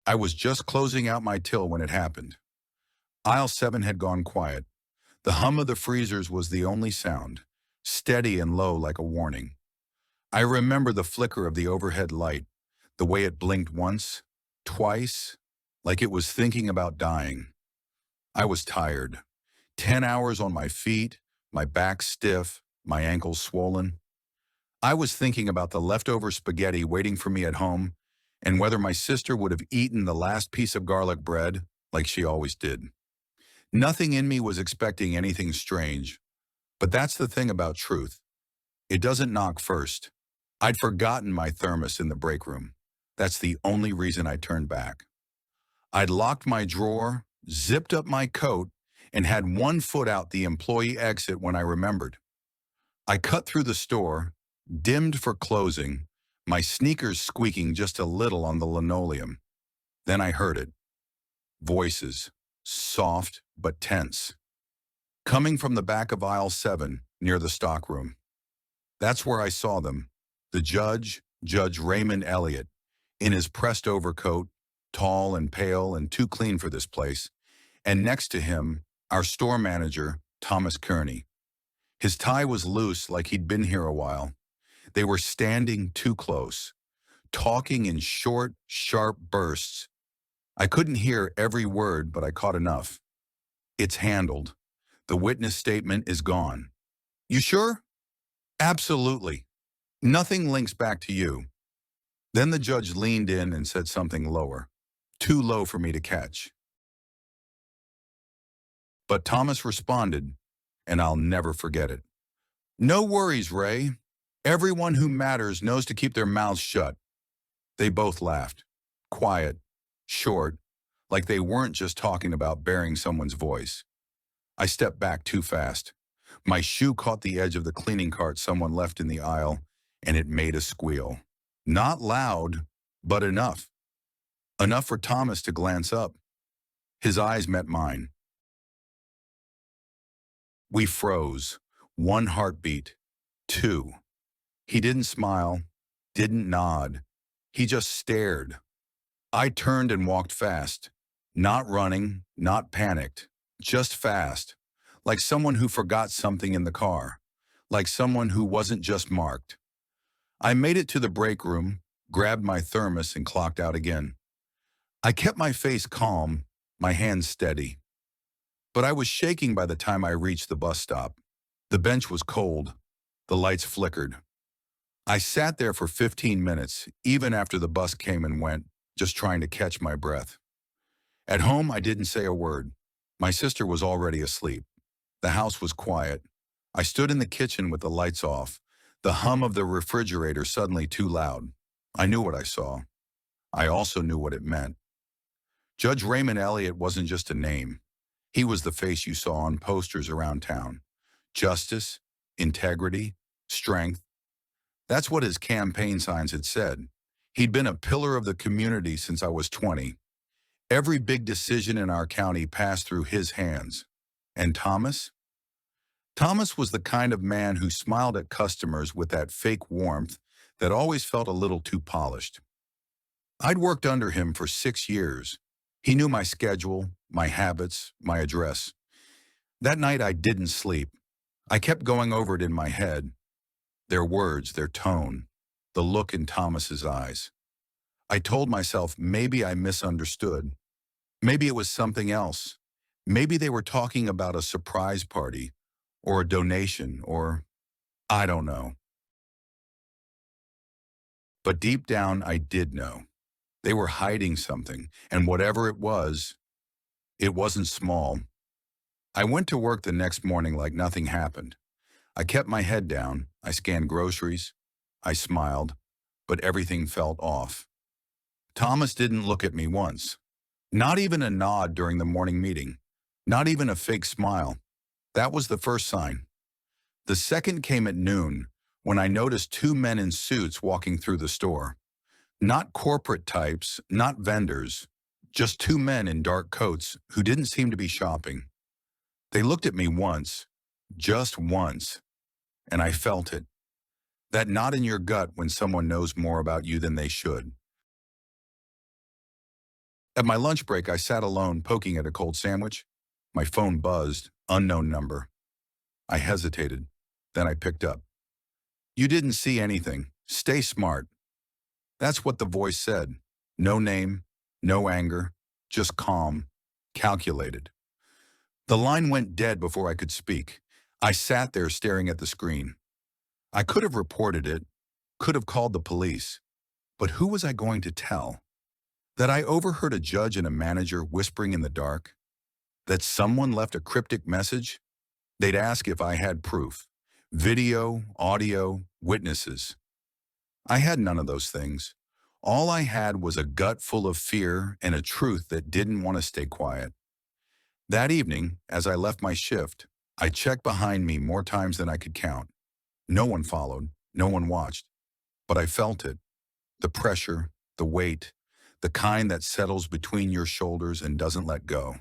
I was just closing out my till when it happened. Aisle 7 had gone quiet. The hum of the freezers was the only sound, steady and low like a warning. I remember the flicker of the overhead light, the way it blinked once, twice, like it was thinking about dying. I was tired. 10 hours on my feet, my back stiff, my ankles swollen. I was thinking about the leftover spaghetti waiting for me at home and whether my sister would have eaten the last piece of garlic bread like she always did. Nothing in me was expecting anything strange, but that's the thing about truth. It doesn't knock first. I'd forgotten my thermos in the break room. That's the only reason I turned back. I'd locked my drawer, zipped up my coat, and had one foot out the employee exit when I remembered. I cut through the store, dimmed for closing, my sneakers squeaking just a little on the linoleum. Then I heard it. Voices, soft but tense, coming from the back of aisle 7 near the stockroom. That's where I saw them. The judge, Judge Raymond Elliott, in his pressed overcoat, tall and pale and too clean for this place, and next to him, our store manager, Thomas Kearney. His tie was loose like he'd been here a while. They were standing too close, talking in short, sharp bursts. I couldn't hear every word, but I caught enough. It's handled. The witness statement is gone. You sure? Absolutely. Nothing links back to you. Then the judge leaned in and said something lower, too low for me to catch. But Thomas responded, and I'll never forget it. No worries, Ray. Everyone who matters knows to keep their mouths shut. They both laughed, quiet, short, like they weren't just talking about bearing someone's voice. I stepped back too fast. My shoe caught the edge of the cleaning cart someone left in the aisle, and it made a squeal. Not loud, but enough. Enough for Thomas to glance up. His eyes met mine. We froze. One heartbeat. Two. He didn't smile, didn't nod. He just stared. I turned and walked fast. Not running, not panicked. Just fast. Like someone who forgot something in the car. Like someone who wasn't just marked. I made it to the break room, grabbed my thermos, and clocked out again. I kept my face calm, my hands steady. But I was shaking by the time I reached the bus stop. The bench was cold. The lights flickered. I sat there for 15 minutes, even after the bus came and went, just trying to catch my breath. At home, I didn't say a word. My sister was already asleep. The house was quiet. I stood in the kitchen with the lights off, the hum of the refrigerator suddenly too loud. I knew what I saw. I also knew what it meant. Judge Raymond Elliott wasn't just a name. He was the face you saw on posters around town. Justice, integrity, strength. That's what his campaign signs had said. He'd been a pillar of the community since I was 20. Every big decision in our county passed through his hands. And Thomas? Thomas was the kind of man who smiled at customers with that fake warmth that always felt a little too polished. I'd worked under him for 6 years. He knew my schedule, my habits, my address. That night I didn't sleep. I kept going over it in my head. Their words, their tone, the look in Thomas's eyes. I told myself maybe I misunderstood. Maybe it was something else. Maybe they were talking about a surprise party, or a donation, or I don't know. But deep down, I did know. They were hiding something, and whatever it wasn't small. I went to work the next morning like nothing happened. I kept my head down, I scanned groceries, I smiled, but everything felt off. Thomas didn't look at me once. Not even a nod during the morning meeting. Not even a fake smile. That was the first sign. The second came at noon, when I noticed 2 men in suits walking through the store. Not corporate types, not vendors, just 2 men in dark coats who didn't seem to be shopping. They looked at me once, just once, and I felt it. That knot in your gut when someone knows more about you than they should. At my lunch break, I sat alone, poking at a cold sandwich. My phone buzzed, unknown number. I hesitated. Then I picked up. You didn't see anything. Stay smart. That's what the voice said. No name, no anger, just calm, calculated. The line went dead before I could speak. I sat there staring at the screen. I could have reported it, could have called the police, but who was I going to tell? That I overheard a judge and a manager whispering in the dark? That someone left a cryptic message? They'd ask if I had proof. Video, audio, witnesses. I had none of those things. All I had was a gut full of fear and a truth that didn't want to stay quiet. That evening, as I left my shift, I checked behind me more times than I could count. No one followed, no one watched, but I felt it. The pressure, the weight, the kind that settles between your shoulders and doesn't let go.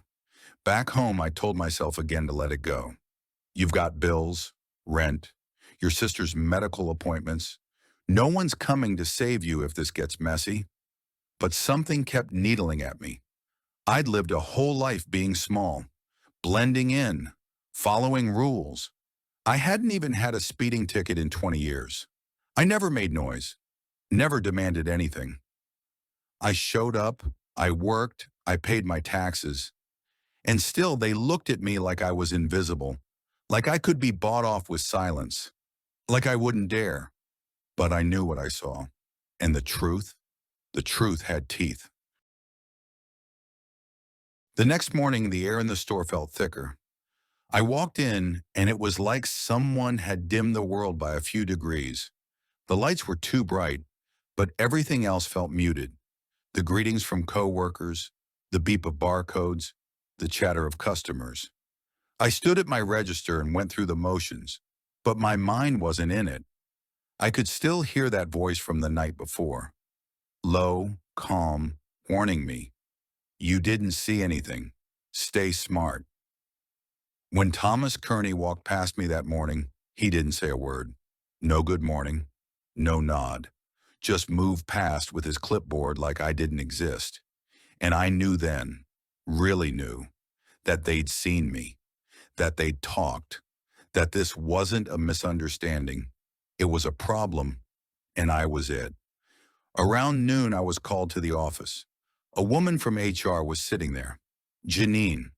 Back home, I told myself again to let it go. You've got bills, rent, your sister's medical appointments. No one's coming to save you if this gets messy. But something kept needling at me. I'd lived a whole life being small, blending in, following rules. I hadn't even had a speeding ticket in 20 years. I never made noise, never demanded anything. I showed up, I worked, I paid my taxes, and still they looked at me like I was invisible, like I could be bought off with silence, like I wouldn't dare. But I knew what I saw, and the truth had teeth. The next morning, the air in the store felt thicker. I walked in, and it was like someone had dimmed the world by a few degrees. The lights were too bright, but everything else felt muted. The greetings from coworkers, the beep of barcodes, the chatter of customers. I stood at my register and went through the motions, but my mind wasn't in it. I could still hear that voice from the night before. Low, calm, warning me. You didn't see anything. Stay smart. When Thomas Kearney walked past me that morning, he didn't say a word. No good morning, no nod. Just moved past with his clipboard like I didn't exist. And I knew then, really knew, that they'd seen me, that they'd talked, that this wasn't a misunderstanding. It was a problem, and I was it. Around noon, I was called to the office. A woman from HR was sitting there. Janine,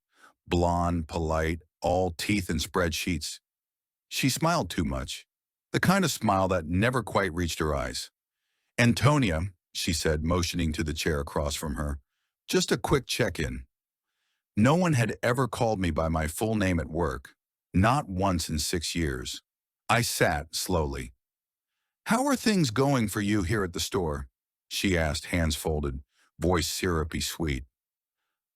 blonde, polite, all teeth and spreadsheets. She smiled too much, the kind of smile that never quite reached her eyes. Antonia, she said, motioning to the chair across from her, just a quick check-in. No one had ever called me by my full name at work, not once in 6 years. I sat slowly. How are things going for you here at the store? She asked, hands folded, voice syrupy sweet.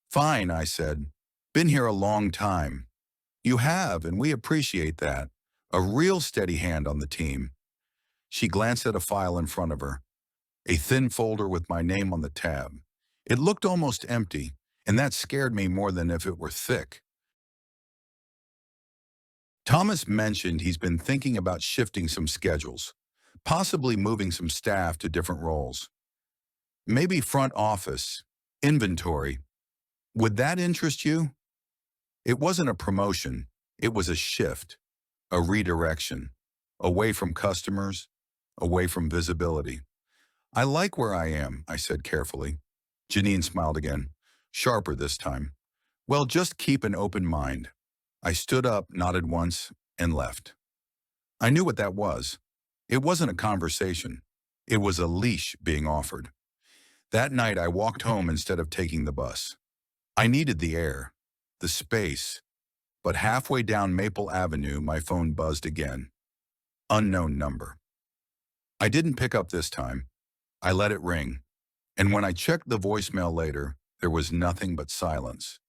Fine, I said. Been here a long time. You have, and we appreciate that. A real steady hand on the team. She glanced at a file in front of her, a thin folder with my name on the tab. It looked almost empty, and that scared me more than if it were thick. Thomas mentioned he's been thinking about shifting some schedules, possibly moving some staff to different roles. Maybe front office, inventory. Would that interest you? It wasn't a promotion, it was a shift, a redirection, away from customers, away from visibility. I like where I am, I said carefully. Janine smiled again, sharper this time. Well, just keep an open mind. I stood up, nodded once, and left. I knew what that was. It wasn't a conversation. It was a leash being offered. That night, I walked home instead of taking the bus. I needed the air, the space, but halfway down Maple Avenue, my phone buzzed again. Unknown number. I didn't pick up this time. I let it ring, and when I checked the voicemail later, there was nothing but silence.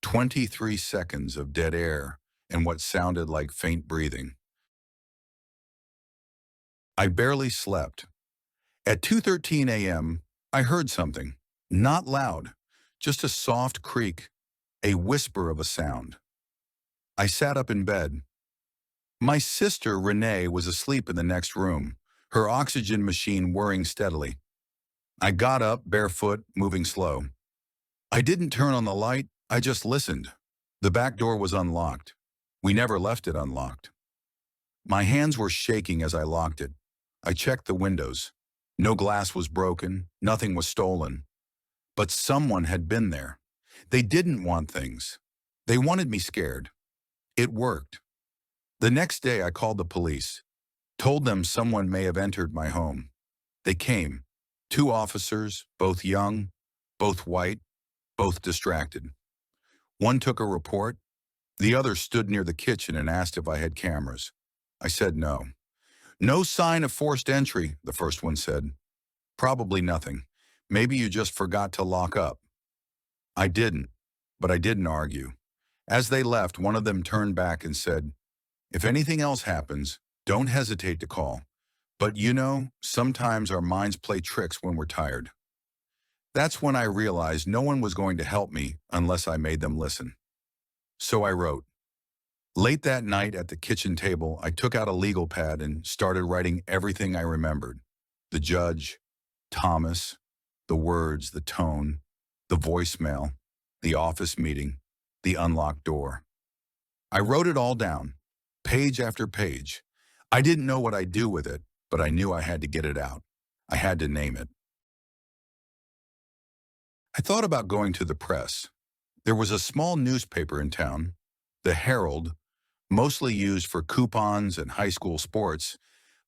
23 seconds of dead air and what sounded like faint breathing. I barely slept. At 2:13 a.m., I heard something. Not loud, just a soft creak, a whisper of a sound. I sat up in bed. My sister, Renee, was asleep in the next room, her oxygen machine whirring steadily. I got up, barefoot, moving slow. I didn't turn on the light, I just listened. The back door was unlocked. We never left it unlocked. My hands were shaking as I locked it. I checked the windows. No glass was broken, nothing was stolen. But someone had been there. They didn't want things. They wanted me scared. It worked. The next day I called the police, told them someone may have entered my home. They came. 2 officers, both young, both white, both distracted. One took a report. The other stood near the kitchen and asked if I had cameras. I said no. No sign of forced entry, the first one said. Probably nothing. Maybe you just forgot to lock up. I didn't, but I didn't argue. As they left, one of them turned back and said, if anything else happens, don't hesitate to call. But you know, sometimes our minds play tricks when we're tired. That's when I realized no one was going to help me unless I made them listen. So I wrote. Late that night at the kitchen table, I took out a legal pad and started writing everything I remembered. The judge, Thomas, the words, the tone, the voicemail, the office meeting, the unlocked door. I wrote it all down, page after page. I didn't know what I'd do with it, but I knew I had to get it out. I had to name it. I thought about going to the press. There was a small newspaper in town, the Herald, mostly used for coupons and high school sports,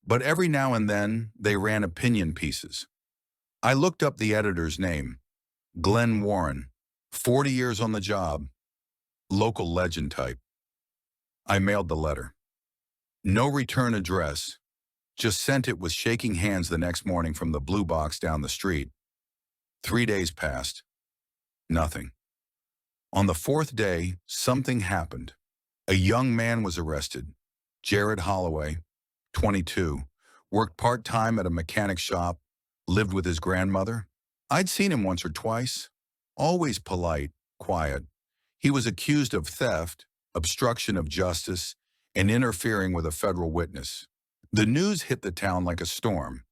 but every now and then they ran opinion pieces. I looked up the editor's name, Glenn Warren, 40 years on the job, local legend type. I mailed the letter. No return address, just sent it with shaking hands the next morning from the blue box down the street. 3 days passed. Nothing. On the 4th day, something happened. A young man was arrested. Jared Holloway, 22, worked part-time at a mechanic shop, lived with his grandmother. I'd seen him once or twice. Always polite, quiet. He was accused of theft, obstruction of justice, and interfering with a federal witness. The news hit the town like a storm.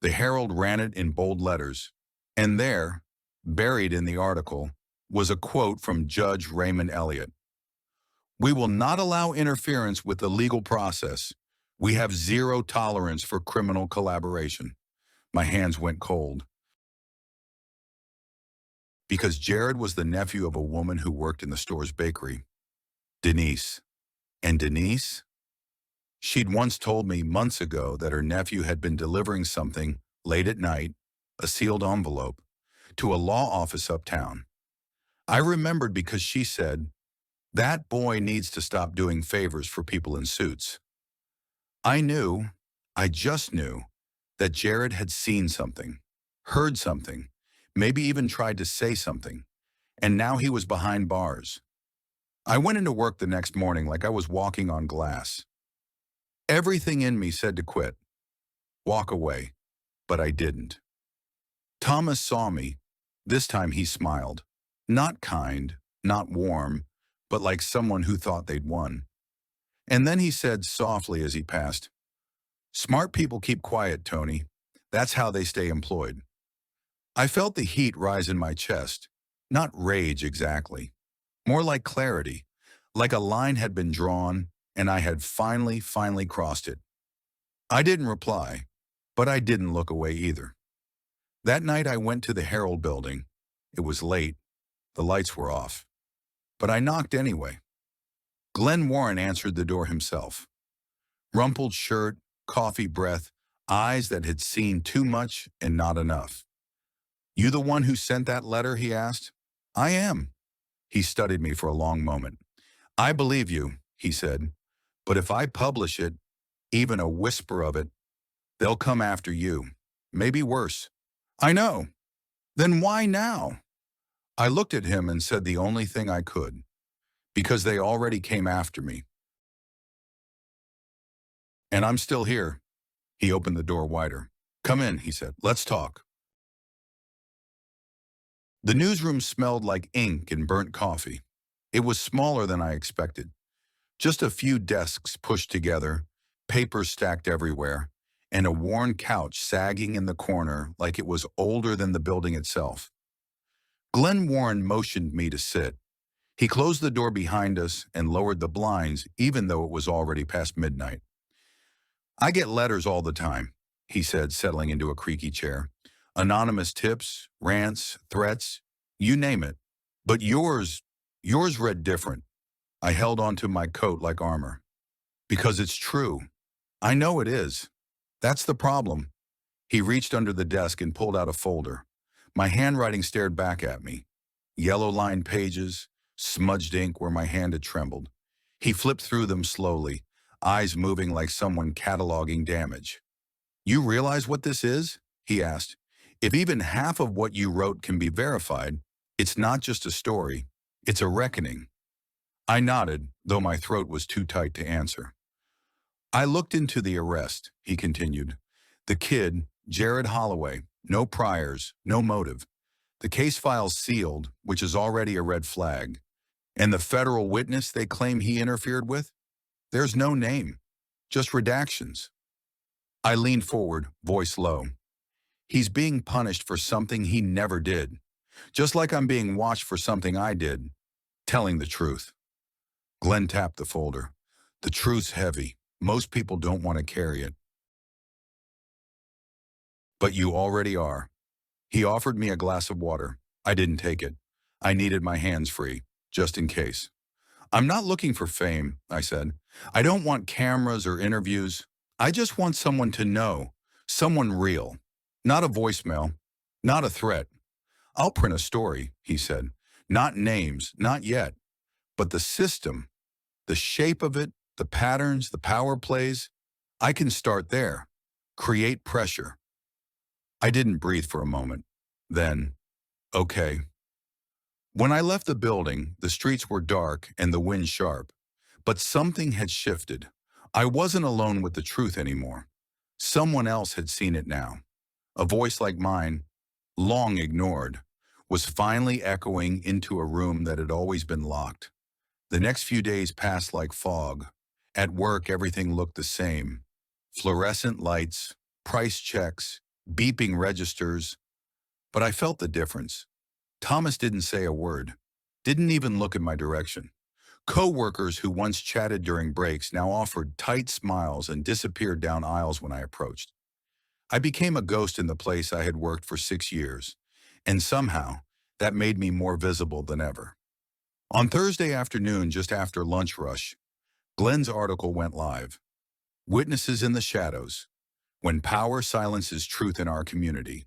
The Herald ran it in bold letters. And there, buried in the article, was a quote from Judge Raymond Elliott. We will not allow interference with the legal process. We have zero tolerance for criminal collaboration. My hands went cold. Because Jared was the nephew of a woman who worked in the store's bakery, Denise. And Denise? She'd once told me months ago that her nephew had been delivering something late at night, a sealed envelope, to a law office uptown. I remembered because she said, that boy needs to stop doing favors for people in suits. I just knew, that Jared had seen something, heard something, maybe even tried to say something, and now he was behind bars. I went into work the next morning like I was walking on glass. Everything in me said to quit, walk away, but I didn't. Thomas saw me. This time he smiled. Not kind, not warm, but like someone who thought they'd won. And then he said softly as he passed, smart people keep quiet, Tony. That's how they stay employed. I felt the heat rise in my chest, not rage exactly, more like clarity, like a line had been drawn and I had finally crossed it. I didn't reply, but I didn't look away either. That night I went to the Herald building. It was late. The lights were off. But I knocked anyway. Glenn Warren answered the door himself. Rumpled shirt, coffee breath, eyes that had seen too much and not enough. You the one who sent that letter, he asked. I am. He studied me for a long moment. I believe you, he said, but if I publish it, even a whisper of it, they'll come after you. Maybe worse. I know. Then why now? I looked at him and said the only thing I could. Because they already came after me. And I'm still here. He opened the door wider. Come in, he said. Let's talk. The newsroom smelled like ink and burnt coffee. It was smaller than I expected. Just a few desks pushed together, papers stacked everywhere, and a worn couch sagging in the corner like it was older than the building itself. Glenn Warren motioned me to sit. He closed the door behind us and lowered the blinds, even though it was already past midnight. I get letters all the time, he said, settling into a creaky chair. Anonymous tips, rants, threats, you name it. But yours read different. I held onto my coat like armor. Because it's true. I know it is. That's the problem. He reached under the desk and pulled out a folder. My handwriting stared back at me. Yellow-lined pages, smudged ink where my hand had trembled. He flipped through them slowly, eyes moving like someone cataloging damage. You realize what this is? He asked. If even half of what you wrote can be verified, it's not just a story, it's a reckoning. I nodded, though my throat was too tight to answer. I looked into the arrest, he continued. The kid, Jared Holloway, no priors, no motive. The case file's sealed, which is already a red flag. And the federal witness they claim he interfered with? There's no name, just redactions. I leaned forward, voice low. He's being punished for something he never did, just like I'm being watched for something I did, telling the truth. Glenn tapped the folder. The truth's heavy. Most people don't want to carry it. But you already are. He offered me a glass of water. I didn't take it. I needed my hands free, just in case. I'm not looking for fame, I said. I don't want cameras or interviews. I just want someone to know, someone real. Not a voicemail, not a threat. I'll print a story, he said. Not names, not yet. But the system, the shape of it, the patterns, the power plays, I can start there. Create pressure. I didn't breathe for a moment. Then, okay. When I left the building, the streets were dark and the wind sharp. But something had shifted. I wasn't alone with the truth anymore. Someone else had seen it now. A voice like mine, long ignored, was finally echoing into a room that had always been locked. The next few days passed like fog. At work, everything looked the same. Fluorescent lights, price checks, beeping registers. But I felt the difference. Thomas didn't say a word, didn't even look in my direction. Co-workers who once chatted during breaks now offered tight smiles and disappeared down aisles when I approached. I became a ghost in the place I had worked for 6 years, and somehow that made me more visible than ever. On Thursday afternoon, just after lunch rush, Glenn's article went live. Witnesses in the Shadows, When Power Silences Truth in Our Community.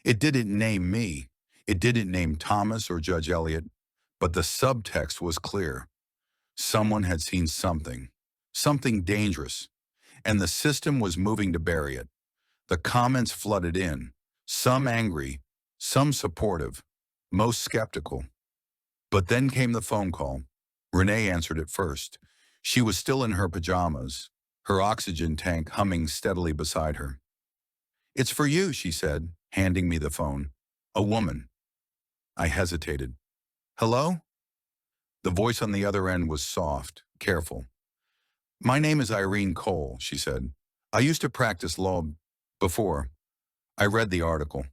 It didn't name me. It didn't name Thomas or Judge Elliott, but the subtext was clear. Someone had seen something, something dangerous, and the system was moving to bury it. The comments flooded in, some angry, some supportive, most skeptical. But then came the phone call. Renee answered it first. She was still in her pajamas, her oxygen tank humming steadily beside her. It's for you, she said, handing me the phone. A woman. I hesitated. Hello? The voice on the other end was soft, careful. My name is Irene Cole, she said. I used to practice law before. I read the article.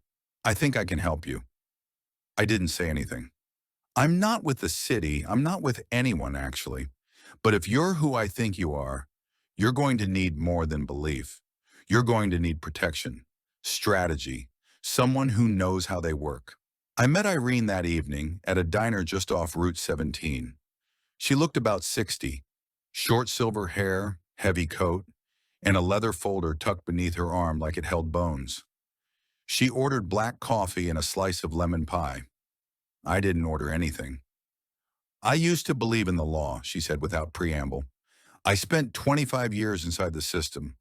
I think I can help you. I didn't say anything. I'm not with the city. I'm not with anyone, actually. But if you're who I think you are, you're going to need more than belief. You're going to need protection, strategy, someone who knows how they work. I met Irene that evening at a diner just off Route 17. She looked about 60, short silver hair, heavy coat, and a leather folder tucked beneath her arm like it held bones. She ordered black coffee and a slice of lemon pie. I didn't order anything. I used to believe in the law, she said without preamble. I spent 25 years inside the system.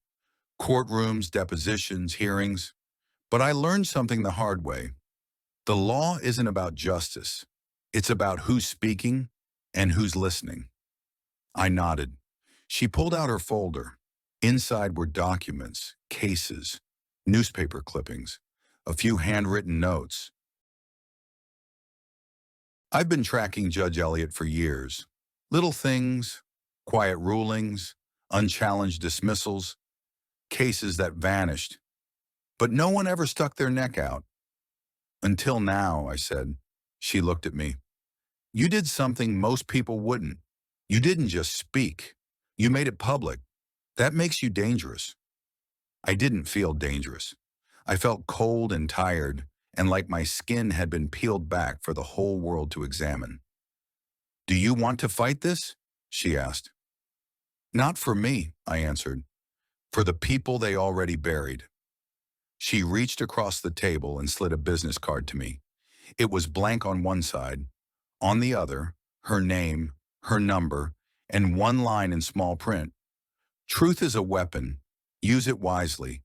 Courtrooms, depositions, hearings. But I learned something the hard way. The law isn't about justice. It's about who's speaking and who's listening. I nodded. She pulled out her folder. Inside were documents, cases, newspaper clippings, a few handwritten notes. I've been tracking Judge Elliott for years. Little things, quiet rulings, unchallenged dismissals, cases that vanished. But no one ever stuck their neck out. Until now, I said. She looked at me. You did something most people wouldn't. You didn't just speak. You made it public. That makes you dangerous. I didn't feel dangerous. I felt cold and tired, and like my skin had been peeled back for the whole world to examine. Do you want to fight this? She asked. Not for me, I answered. For the people they already buried. She reached across the table and slid a business card to me. It was blank on one side. On the other, her name, her number, and one line in small print. Truth is a weapon. Use it wisely.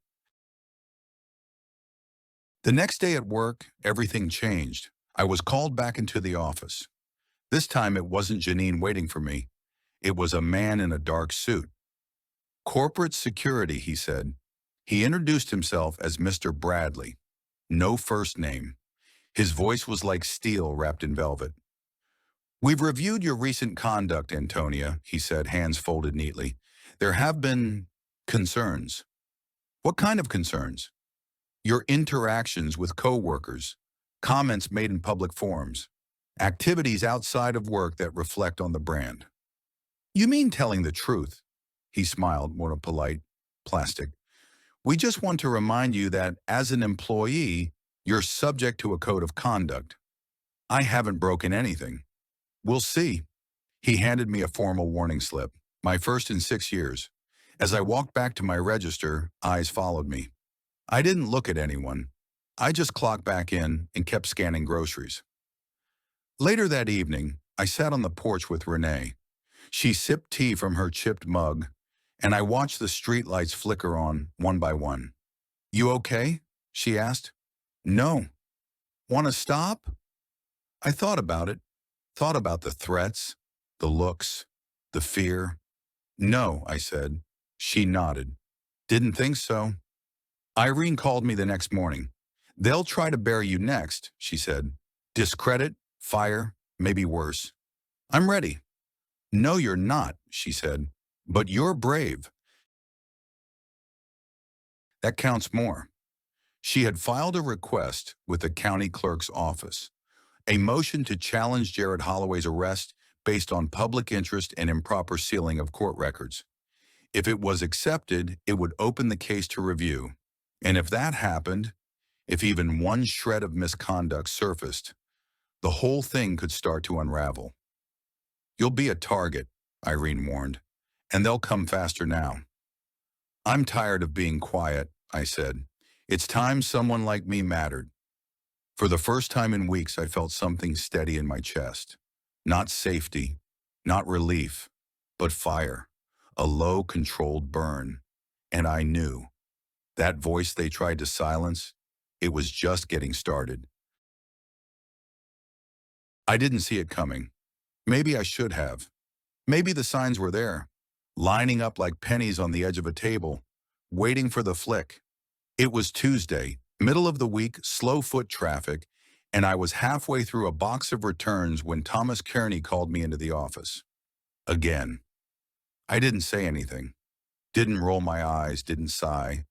The next day at work, everything changed. I was called back into the office. This time it wasn't Janine waiting for me. It was a man in a dark suit. Corporate security, he said. He introduced himself as Mr. Bradley. No first name. His voice was like steel wrapped in velvet. We've reviewed your recent conduct, Antonia, he said, hands folded neatly. There have been concerns. What kind of concerns? Your interactions with coworkers, comments made in public forums, activities outside of work that reflect on the brand. You mean telling the truth? He smiled, more polite, plastic. We just want to remind you that as an employee, you're subject to a code of conduct. I haven't broken anything. We'll see. He handed me a formal warning slip, my first in 6 years. As I walked back to my register, eyes followed me. I didn't look at anyone. I just clocked back in and kept scanning groceries. Later that evening, I sat on the porch with Renee. She sipped tea from her chipped mug, and I watched the streetlights flicker on one by one. You okay? She asked. No. Want to stop? I thought about it. Thought about the threats, the looks, the fear. No, I said. She nodded. Didn't think so. Irene called me the next morning. They'll try to bury you next, she said. Discredit, fire, maybe worse. I'm ready. No, you're not, she said. But you're brave. That counts more. She had filed a request with the county clerk's office, a motion to challenge Jared Holloway's arrest based on public interest and improper sealing of court records. If it was accepted, it would open the case to review. And if that happened, if even one shred of misconduct surfaced, the whole thing could start to unravel. You'll be a target, Irene warned, and they'll come faster now. I'm tired of being quiet, I said. It's time someone like me mattered. For the first time in weeks, I felt something steady in my chest. Not safety, not relief, but fire, a low, controlled burn. And I knew. That voice they tried to silence, it was just getting started. I didn't see it coming. Maybe I should have. Maybe the signs were there, lining up like pennies on the edge of a table, waiting for the flick. It was Tuesday, middle of the week, slow foot traffic, and I was halfway through a box of returns when Thomas Kearney called me into the office. Again. I didn't say anything. Didn't roll my eyes, didn't sigh.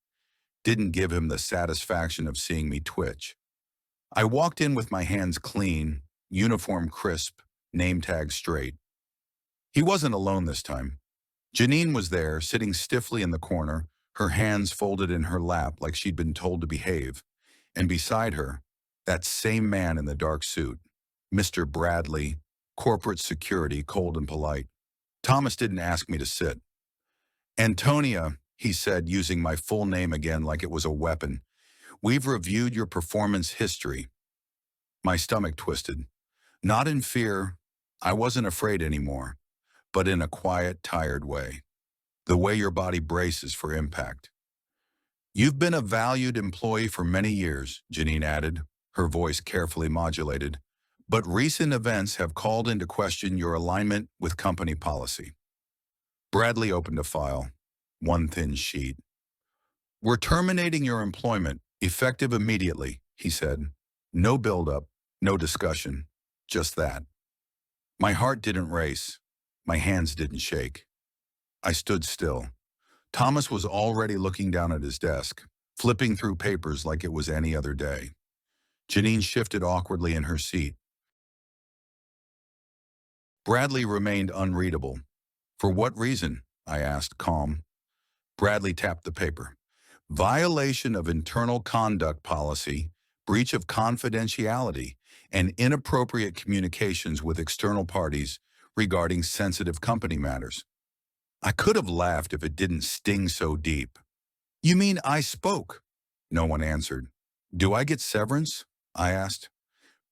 Didn't give him the satisfaction of seeing me twitch. I walked in with my hands clean, uniform crisp, name tag straight. He wasn't alone this time. Janine was there, sitting stiffly in the corner, her hands folded in her lap like she'd been told to behave. And beside her, that same man in the dark suit, Mr. Bradley, corporate security, cold and polite. Thomas didn't ask me to sit. Antonia, he said, using my full name again like it was a weapon, we've reviewed your performance history. My stomach twisted. Not in fear, I wasn't afraid anymore, but in a quiet, tired way. The way your body braces for impact. You've been a valued employee for many years, Janine added, her voice carefully modulated, but recent events have called into question your alignment with company policy. Bradley opened a file, one thin sheet. We're terminating your employment, effective immediately, he said. No build-up, no discussion, just that. My heart didn't race. My hands didn't shake. I stood still. Thomas was already looking down at his desk, flipping through papers like it was any other day. Janine shifted awkwardly in her seat. Bradley remained unreadable. For what reason? I asked, calm. Bradley tapped the paper. Violation of internal conduct policy, breach of confidentiality, and inappropriate communications with external parties regarding sensitive company matters. I could have laughed if it didn't sting so deep. You mean I spoke? No one answered. Do I get severance? I asked.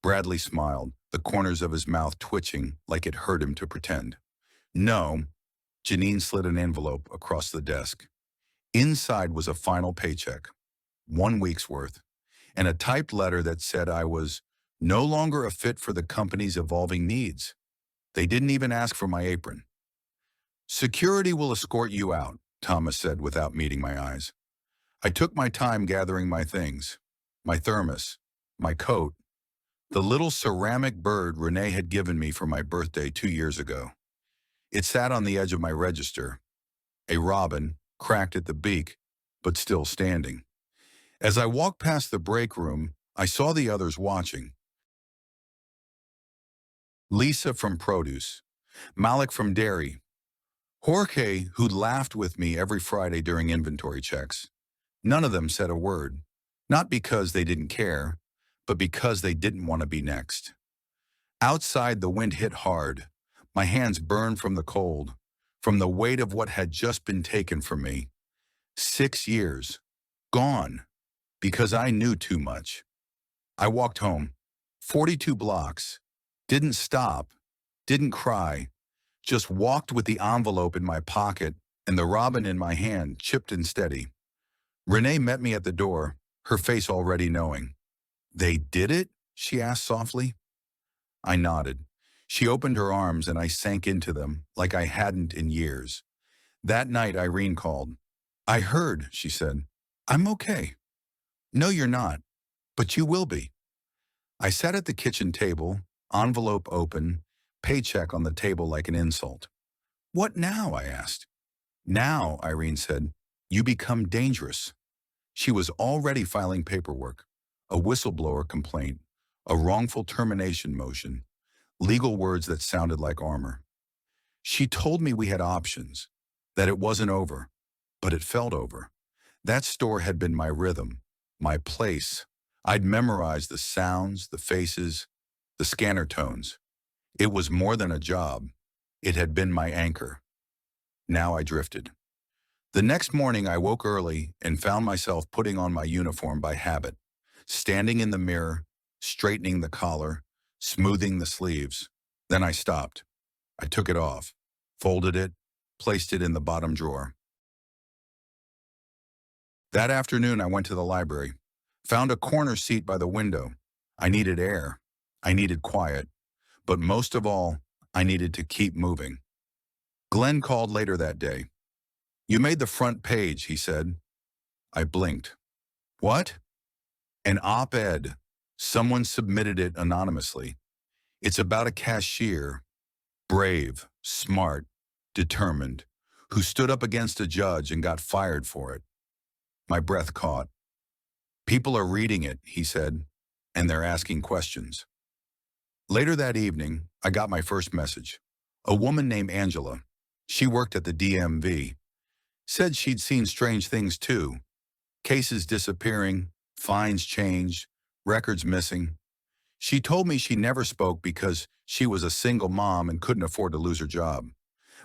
Bradley smiled, the corners of his mouth twitching like it hurt him to pretend. No. Janine slid an envelope across the desk. Inside was a final paycheck, 1 week's worth, and a typed letter that said I was no longer a fit for the company's evolving needs. They didn't even ask for my apron. Security will escort you out, Thomas said without meeting my eyes. I took my time gathering my things, my thermos, my coat, the little ceramic bird Renee had given me for my birthday 2 years ago. It sat on the edge of my register, a robin, cracked at the beak, but still standing. As I walked past the break room, I saw the others watching. Lisa from produce, Malik from dairy, Jorge, who laughed with me every Friday during inventory checks. None of them said a word, not because they didn't care, but because they didn't want to be next. Outside, the wind hit hard. My hands burned from the cold, from the weight of what had just been taken from me. 6 years, gone, because I knew too much. I walked home, 42 blocks, didn't stop, didn't cry, just walked with the envelope in my pocket and the robin in my hand, chipped and steady. Renee met me at the door, her face already knowing. They did it? She asked softly. I nodded. She opened her arms and I sank into them like I hadn't in years. That night, Irene called. I heard, she said. I'm okay. No, you're not, but you will be. I sat at the kitchen table, envelope open, paycheck on the table like an insult. What now? I asked. Now, Irene said, you become dangerous. She was already filing paperwork, a whistleblower complaint, a wrongful termination motion, legal words that sounded like armor. She told me we had options, that it wasn't over, but it felt over. That store had been my rhythm, my place. I'd memorized the sounds, the faces, the scanner tones. It was more than a job. It had been my anchor. Now I drifted. The next morning I woke early and found myself putting on my uniform by habit, standing in the mirror, straightening the collar, smoothing the sleeves. Then I stopped. I took it off, folded it, placed it in the bottom drawer. That afternoon I went to the library, found a corner seat by the window. I needed air. I needed quiet. But most of all, I needed to keep moving. Glenn called later that day. You made the front page, he said. I blinked. What? An op-ed. Someone submitted it anonymously. It's about a cashier, brave, smart, determined, who stood up against a judge and got fired for it. My breath caught. People are reading it, he said, and they're asking questions. Later that evening, I got my first message. A woman named Angela. She worked at the DMV. Said she'd seen strange things too. Cases disappearing, fines changed, records missing. She told me she never spoke because she was a single mom and couldn't afford to lose her job.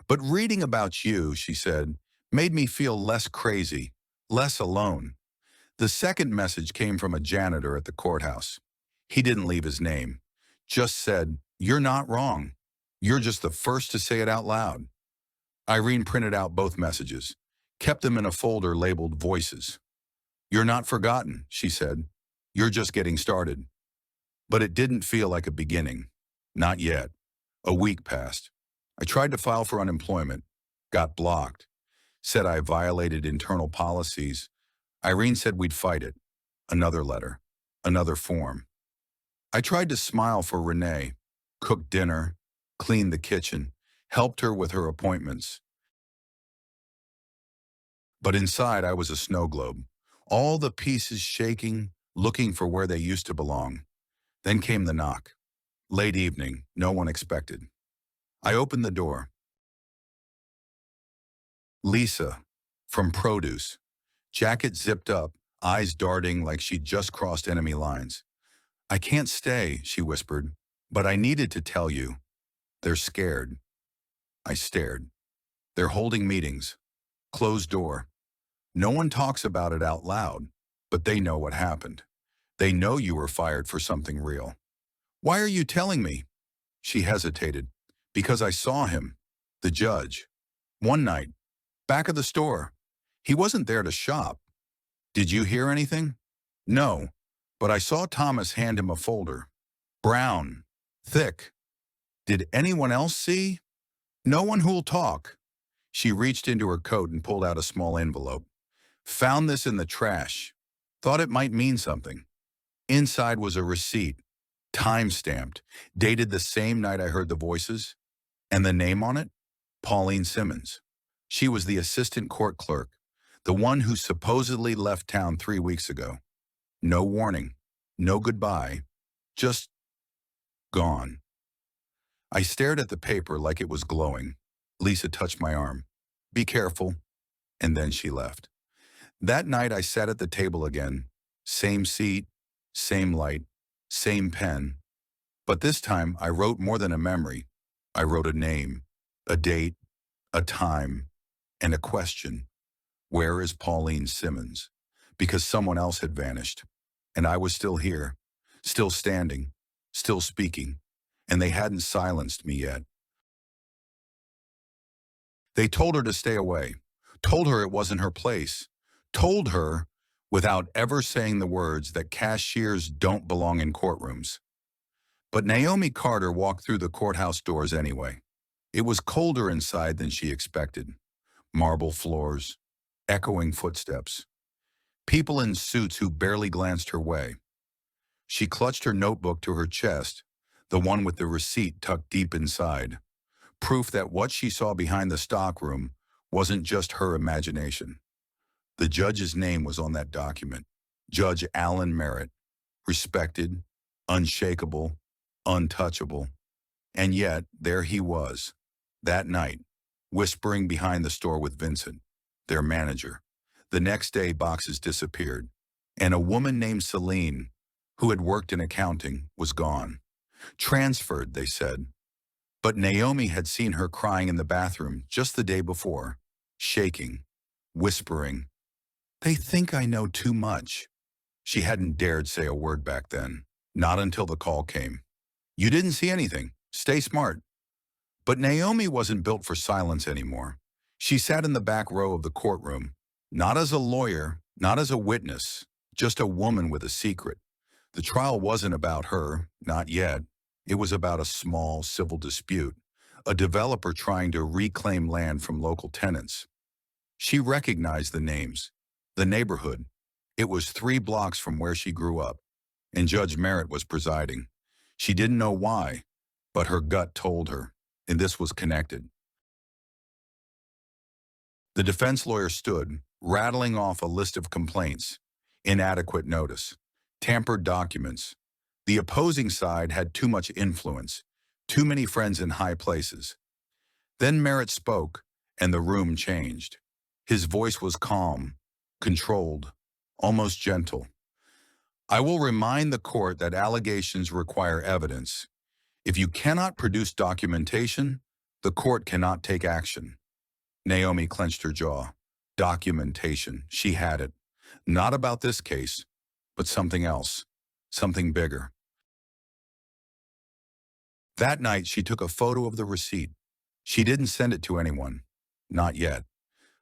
But reading about you, she said, made me feel less crazy, less alone. The second message came from a janitor at the courthouse. He didn't leave his name, just said, you're not wrong. You're just the first to say it out loud. Irene printed out both messages, kept them in a folder labeled Voices. You're not forgotten, she said. You're just getting started. But it didn't feel like a beginning. Not yet. A week passed. I tried to file for unemployment, got blocked, said I violated internal policies. Irene said we'd fight it. Another letter, another form. I tried to smile for Renee, cooked dinner, cleaned the kitchen, helped her with her appointments. But inside I was a snow globe, all the pieces shaking, looking for where they used to belong. Then came the knock. Late evening, no one expected. I opened the door. Lisa, from produce, jacket zipped up, eyes darting like she'd just crossed enemy lines. I can't stay, she whispered, but I needed to tell you. They're scared. I stared. They're holding meetings. Closed door. No one talks about it out loud, but they know what happened. They know you were fired for something real. Why are you telling me? She hesitated. Because I saw him, the judge. One night, back of the store. He wasn't there to shop. Did you hear anything? No, but I saw Thomas hand him a folder. Brown. Thick. Did anyone else see? No one who'll talk. She reached into her coat and pulled out a small envelope. Found this in the trash. Thought it might mean something. Inside was a receipt, time-stamped, dated the same night I heard the voices, and the name on it? Pauline Simmons. She was the assistant court clerk, the one who supposedly left town 3 weeks ago. No warning, no goodbye, just gone. I stared at the paper like it was glowing. Lisa touched my arm. Be careful. And then she left. That night I sat at the table again. Same seat, same light, same pen. But this time I wrote more than a memory. I wrote a name, a date, a time, and a question. Where is Pauline Simmons? Because someone else had vanished. And I was still here, still standing, still speaking. And they hadn't silenced me yet. They told her to stay away, told her it wasn't her place, told her, without ever saying the words, that cashiers don't belong in courtrooms. But Naomi Carter walked through the courthouse doors anyway. It was colder inside than she expected. Marble floors, echoing footsteps, people in suits who barely glanced her way. She clutched her notebook to her chest, the one with the receipt tucked deep inside, proof that what she saw behind the stockroom wasn't just her imagination. The judge's name was on that document. Judge Alan Merritt, respected, unshakable, untouchable. And yet, there he was, that night, whispering behind the store with Vincent, their manager. The next day, boxes disappeared, and a woman named Celine, who had worked in accounting, was gone. Transferred, they said. But Naomi had seen her crying in the bathroom just the day before, shaking, whispering, "They think I know too much." She hadn't dared say a word back then, not until the call came. You didn't see anything. Stay smart. But Naomi wasn't built for silence anymore. She sat in the back row of the courtroom, not as a lawyer, not as a witness, just a woman with a secret. The trial wasn't about her, not yet. It was about a small civil dispute, a developer trying to reclaim land from local tenants. She recognized the names, the neighborhood. It was 3 blocks from where she grew up, and Judge Merritt was presiding. She didn't know why, but her gut told her, and this was connected. The defense lawyer stood, rattling off a list of complaints, inadequate notice, tampered documents. The opposing side had too much influence, too many friends in high places. Then Merritt spoke, and the room changed. His voice was calm, controlled, almost gentle. I will remind the court that allegations require evidence. If you cannot produce documentation, the court cannot take action. Naomi clenched her jaw. Documentation. She had it. Not about this case, but something else, something bigger. That night, she took a photo of the receipt. She didn't send it to anyone, not yet,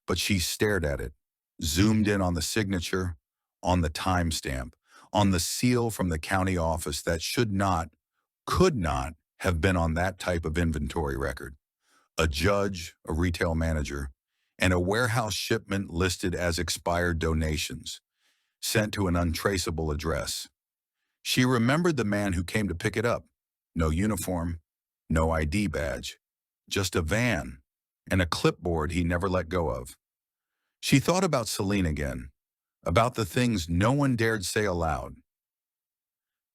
but she stared at it, zoomed in on the signature, on the timestamp, on the seal from the county office that should not, could not have been on that type of inventory record. A judge, a retail manager, and a warehouse shipment listed as expired donations, sent to an untraceable address. She remembered the man who came to pick it up. No uniform, no ID badge, just a van and a clipboard he never let go of. She thought about Celine again, about the things no one dared say aloud.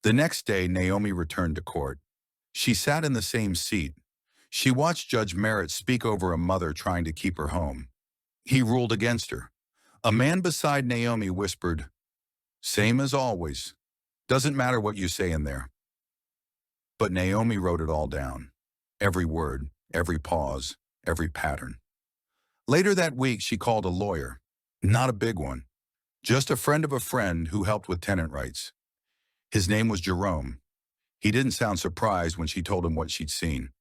The next day, Naomi returned to court. She sat in the same seat. She watched Judge Merritt speak over a mother trying to keep her home. He ruled against her. A man beside Naomi whispered, "Same as always. Doesn't matter what you say in there." But Naomi wrote it all down. Every word, every pause, every pattern. Later that week, she called a lawyer. Not a big one. Just a friend of a friend who helped with tenant rights. His name was Jerome. He didn't sound surprised when she told him what she'd seen.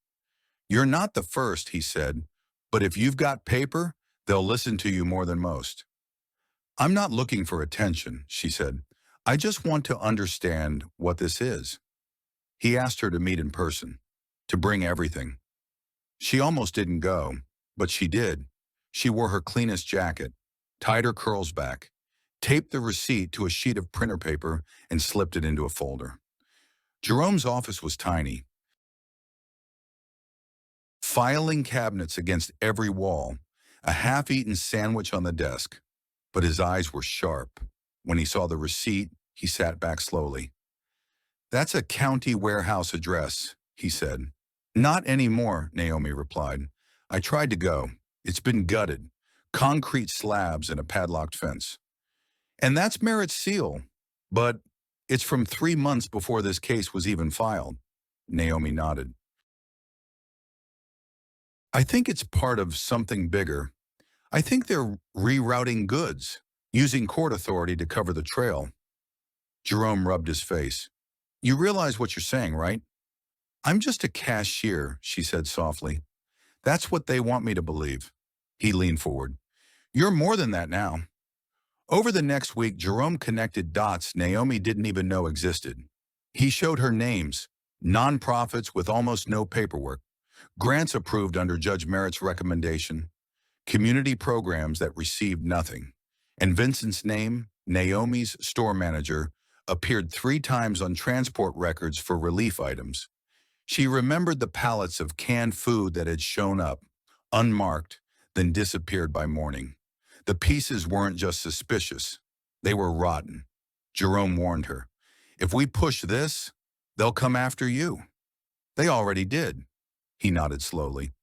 "You're not the first," he said, "but if you've got paper, they'll listen to you more than most." "I'm not looking for attention," she said. "I just want to understand what this is." He asked her to meet in person, to bring everything. She almost didn't go, but she did. She wore her cleanest jacket, tied her curls back, taped the receipt to a sheet of printer paper, and slipped it into a folder. Jerome's office was tiny. Filing cabinets against every wall, a half-eaten sandwich on the desk. But his eyes were sharp. When he saw the receipt, he sat back slowly. "That's a county warehouse address," he said. "Not anymore," Naomi replied. "I tried to go. It's been gutted. Concrete slabs and a padlocked fence." "And that's Merritt's seal. But it's from 3 months before this case was even filed." Naomi nodded. "I think it's part of something bigger. I think they're rerouting goods, using court authority to cover the trail." Jerome rubbed his face. "You realize what you're saying, right?" "I'm just a cashier," she said softly. "That's what they want me to believe." He leaned forward. "You're more than that now." Over the next week, Jerome connected dots Naomi didn't even know existed. He showed her names, nonprofits with almost no paperwork, grants approved under Judge Merritt's recommendation, community programs that received nothing. And Vincent's name, Naomi's store manager, appeared 3 times on transport records for relief items. She remembered the pallets of canned food that had shown up, unmarked, then disappeared by morning. The pieces weren't just suspicious. They were rotten. Jerome warned her, "If we push this, they'll come after you." "They already did." He nodded slowly.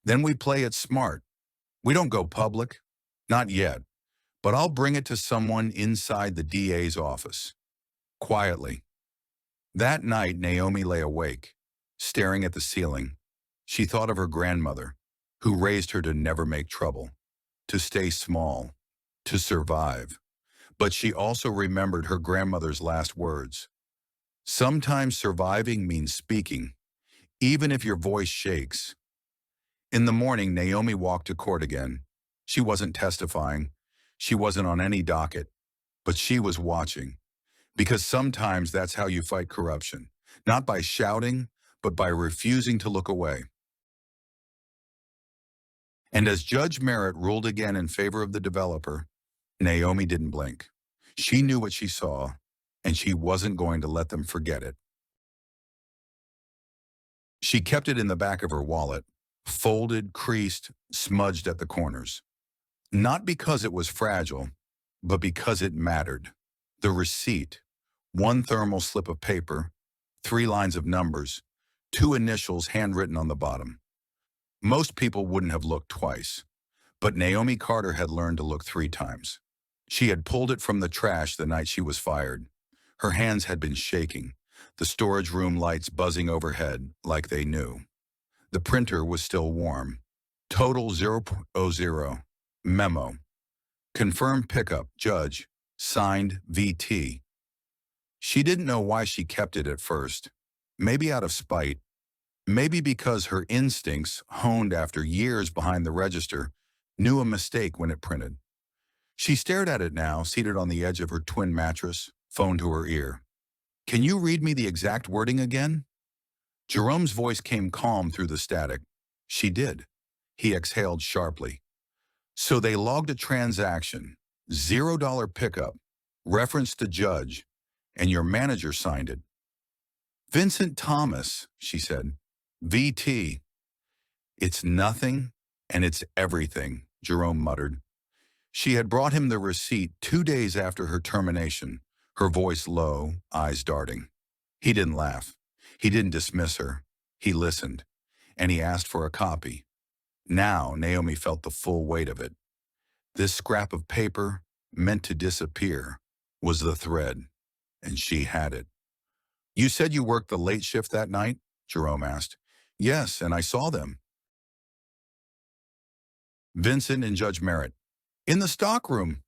"Then we play it smart. We don't go public. Not yet. But I'll bring it to someone inside the DA's office. Quietly." That night, Naomi lay awake, staring at the ceiling. She thought of her grandmother, who raised her to never make trouble, to stay small, to survive. But she also remembered her grandmother's last words. "Sometimes surviving means speaking, even if your voice shakes." In the morning, Naomi walked to court again. She wasn't testifying. She wasn't on any docket. But she was watching. Because sometimes that's how you fight corruption. Not by shouting, but by refusing to look away. And as Judge Merritt ruled again in favor of the developer, Naomi didn't blink. She knew what she saw, and she wasn't going to let them forget it. She kept it in the back of her wallet, folded, creased, smudged at the corners. Not because it was fragile, but because it mattered. The receipt, one thermal slip of paper, 3 lines of numbers, 2 initials handwritten on the bottom. Most people wouldn't have looked twice, but Naomi Carter had learned to look 3 times. She had pulled it from the trash the night she was fired. Her hands had been shaking, the storage room lights buzzing overhead like they knew. The printer was still warm. Total 0.00. Memo. Confirmed pickup, Judge. Signed, VT. She didn't know why she kept it at first. Maybe out of spite. Maybe because her instincts, honed after years behind the register, knew a mistake when it printed. She stared at it now, seated on the edge of her twin mattress, phone to her ear. "Can you read me the exact wording again?" Jerome's voice came calm through the static. She did. He exhaled sharply. "So they logged a transaction, $0 pickup, referenced the judge, and your manager signed it." "Vincent Thomas," she said. "VT. It's nothing, and it's everything," Jerome muttered. She had brought him the receipt 2 days after her termination, her voice low, eyes darting. He didn't laugh. He didn't dismiss her. He listened, and he asked for a copy. Now Naomi felt the full weight of it. This scrap of paper, meant to disappear, was the thread, and she had it. "You said you worked the late shift that night?" Jerome asked. "Yes, and I saw them." Vincent and Judge Merritt. "In the stockroom,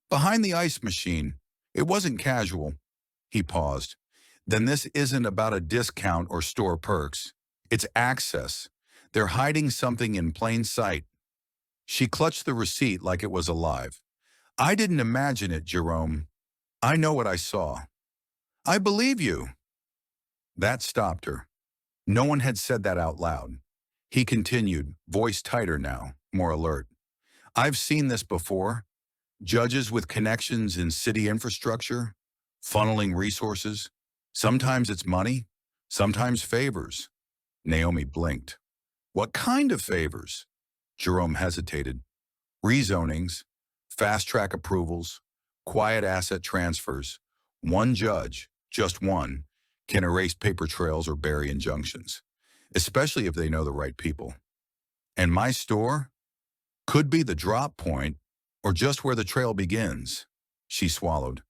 behind the ice machine. It wasn't casual." He paused. "Then this isn't about a discount or store perks. It's access. They're hiding something in plain sight." She clutched the receipt like it was alive. "I didn't imagine it, Jerome. I know what I saw." "I believe you." That stopped her. No one had said that out loud. He continued, voice tighter now, more alert. "I've seen this before. Judges with connections in city infrastructure, funneling resources. Sometimes it's money, sometimes favors." Naomi blinked. "What kind of favors?" Jerome hesitated. "Rezonings, fast-track approvals, quiet asset transfers. One judge, just one, can erase paper trails or bury injunctions, especially if they know the right people. And my store could be the drop point or just where the trail begins." She swallowed.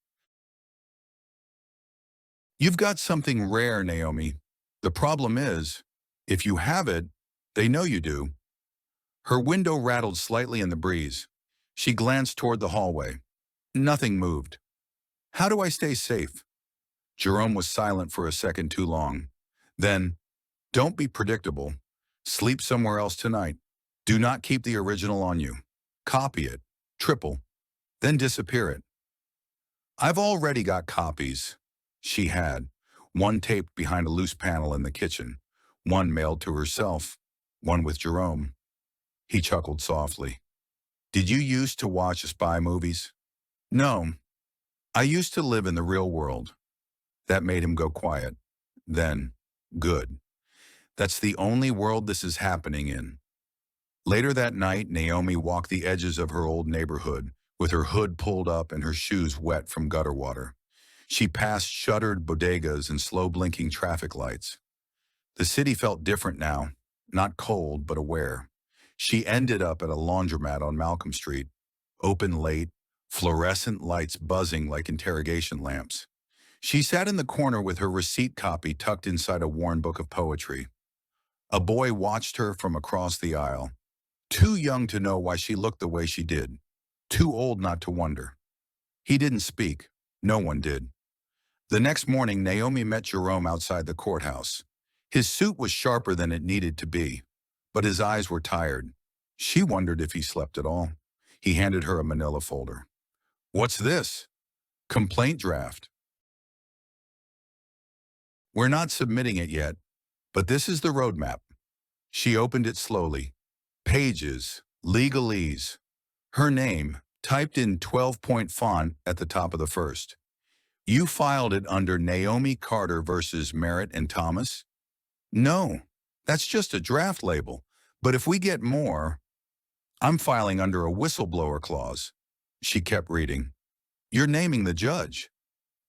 "You've got something rare, Naomi. The problem is, if you have it, they know you do." Her window rattled slightly in the breeze. She glanced toward the hallway. Nothing moved. "How do I stay safe?" Jerome was silent for a second too long. Then, "Don't be predictable. Sleep somewhere else tonight. Do not keep the original on you. Copy it, triple, then disappear it." "I've already got copies." She had. One taped behind a loose panel in the kitchen, one mailed to herself, one with Jerome. He chuckled softly. "Did you used to watch spy movies?" "No. I used to live in the real world." That made him go quiet. Then, "Good. That's the only world this is happening in." Later that night, Naomi walked the edges of her old neighborhood, with her hood pulled up and her shoes wet from gutter water. She passed shuttered bodegas and slow-blinking traffic lights. The city felt different now, not cold but aware. She ended up at a laundromat on Malcolm Street, open late, fluorescent lights buzzing like interrogation lamps. She sat in the corner with her receipt copy tucked inside a worn book of poetry. A boy watched her from across the aisle, too young to know why she looked the way she did, too old not to wonder. He didn't speak. No one did. The next morning, Naomi met Jerome outside the courthouse. His suit was sharper than it needed to be, but his eyes were tired. She wondered if he slept at all. He handed her a manila folder. "What's this?" "Complaint draft. We're not submitting it yet, but this is the roadmap." She opened it slowly. Pages, legalese. Her name, typed in 12-point font at the top of the first. "You filed it under Naomi Carter versus Merritt and Thomas?" "No, that's just a draft label. But if we get more, I'm filing under a whistleblower clause." She kept reading. "You're naming the judge."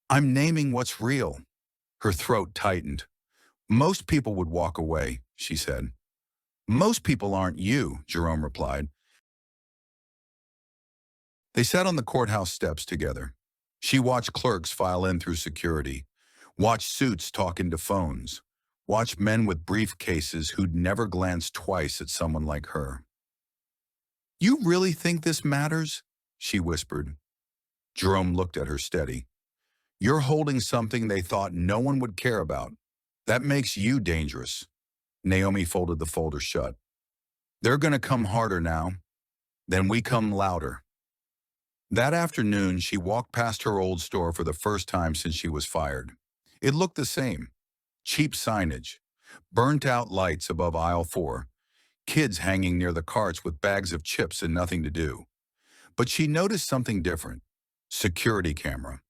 "I'm naming what's real." Her throat tightened. "Most people would walk away," she said. "Most people aren't you," Jerome replied. They sat on the courthouse steps together. She watched clerks file in through security, watched suits talk into phones, watched men with briefcases who'd never glanced twice at someone like her. "You really think this matters?" she whispered. Jerome looked at her steady. "You're holding something they thought no one would care about. That makes you dangerous." Naomi folded the folder shut. "They're going to come harder now. Then we come louder." That afternoon, she walked past her old store for the first time since she was fired. It looked the same. Cheap signage, burnt-out lights above aisle 4, kids hanging near the carts with bags of chips and nothing to do. But she noticed something different. Security camera.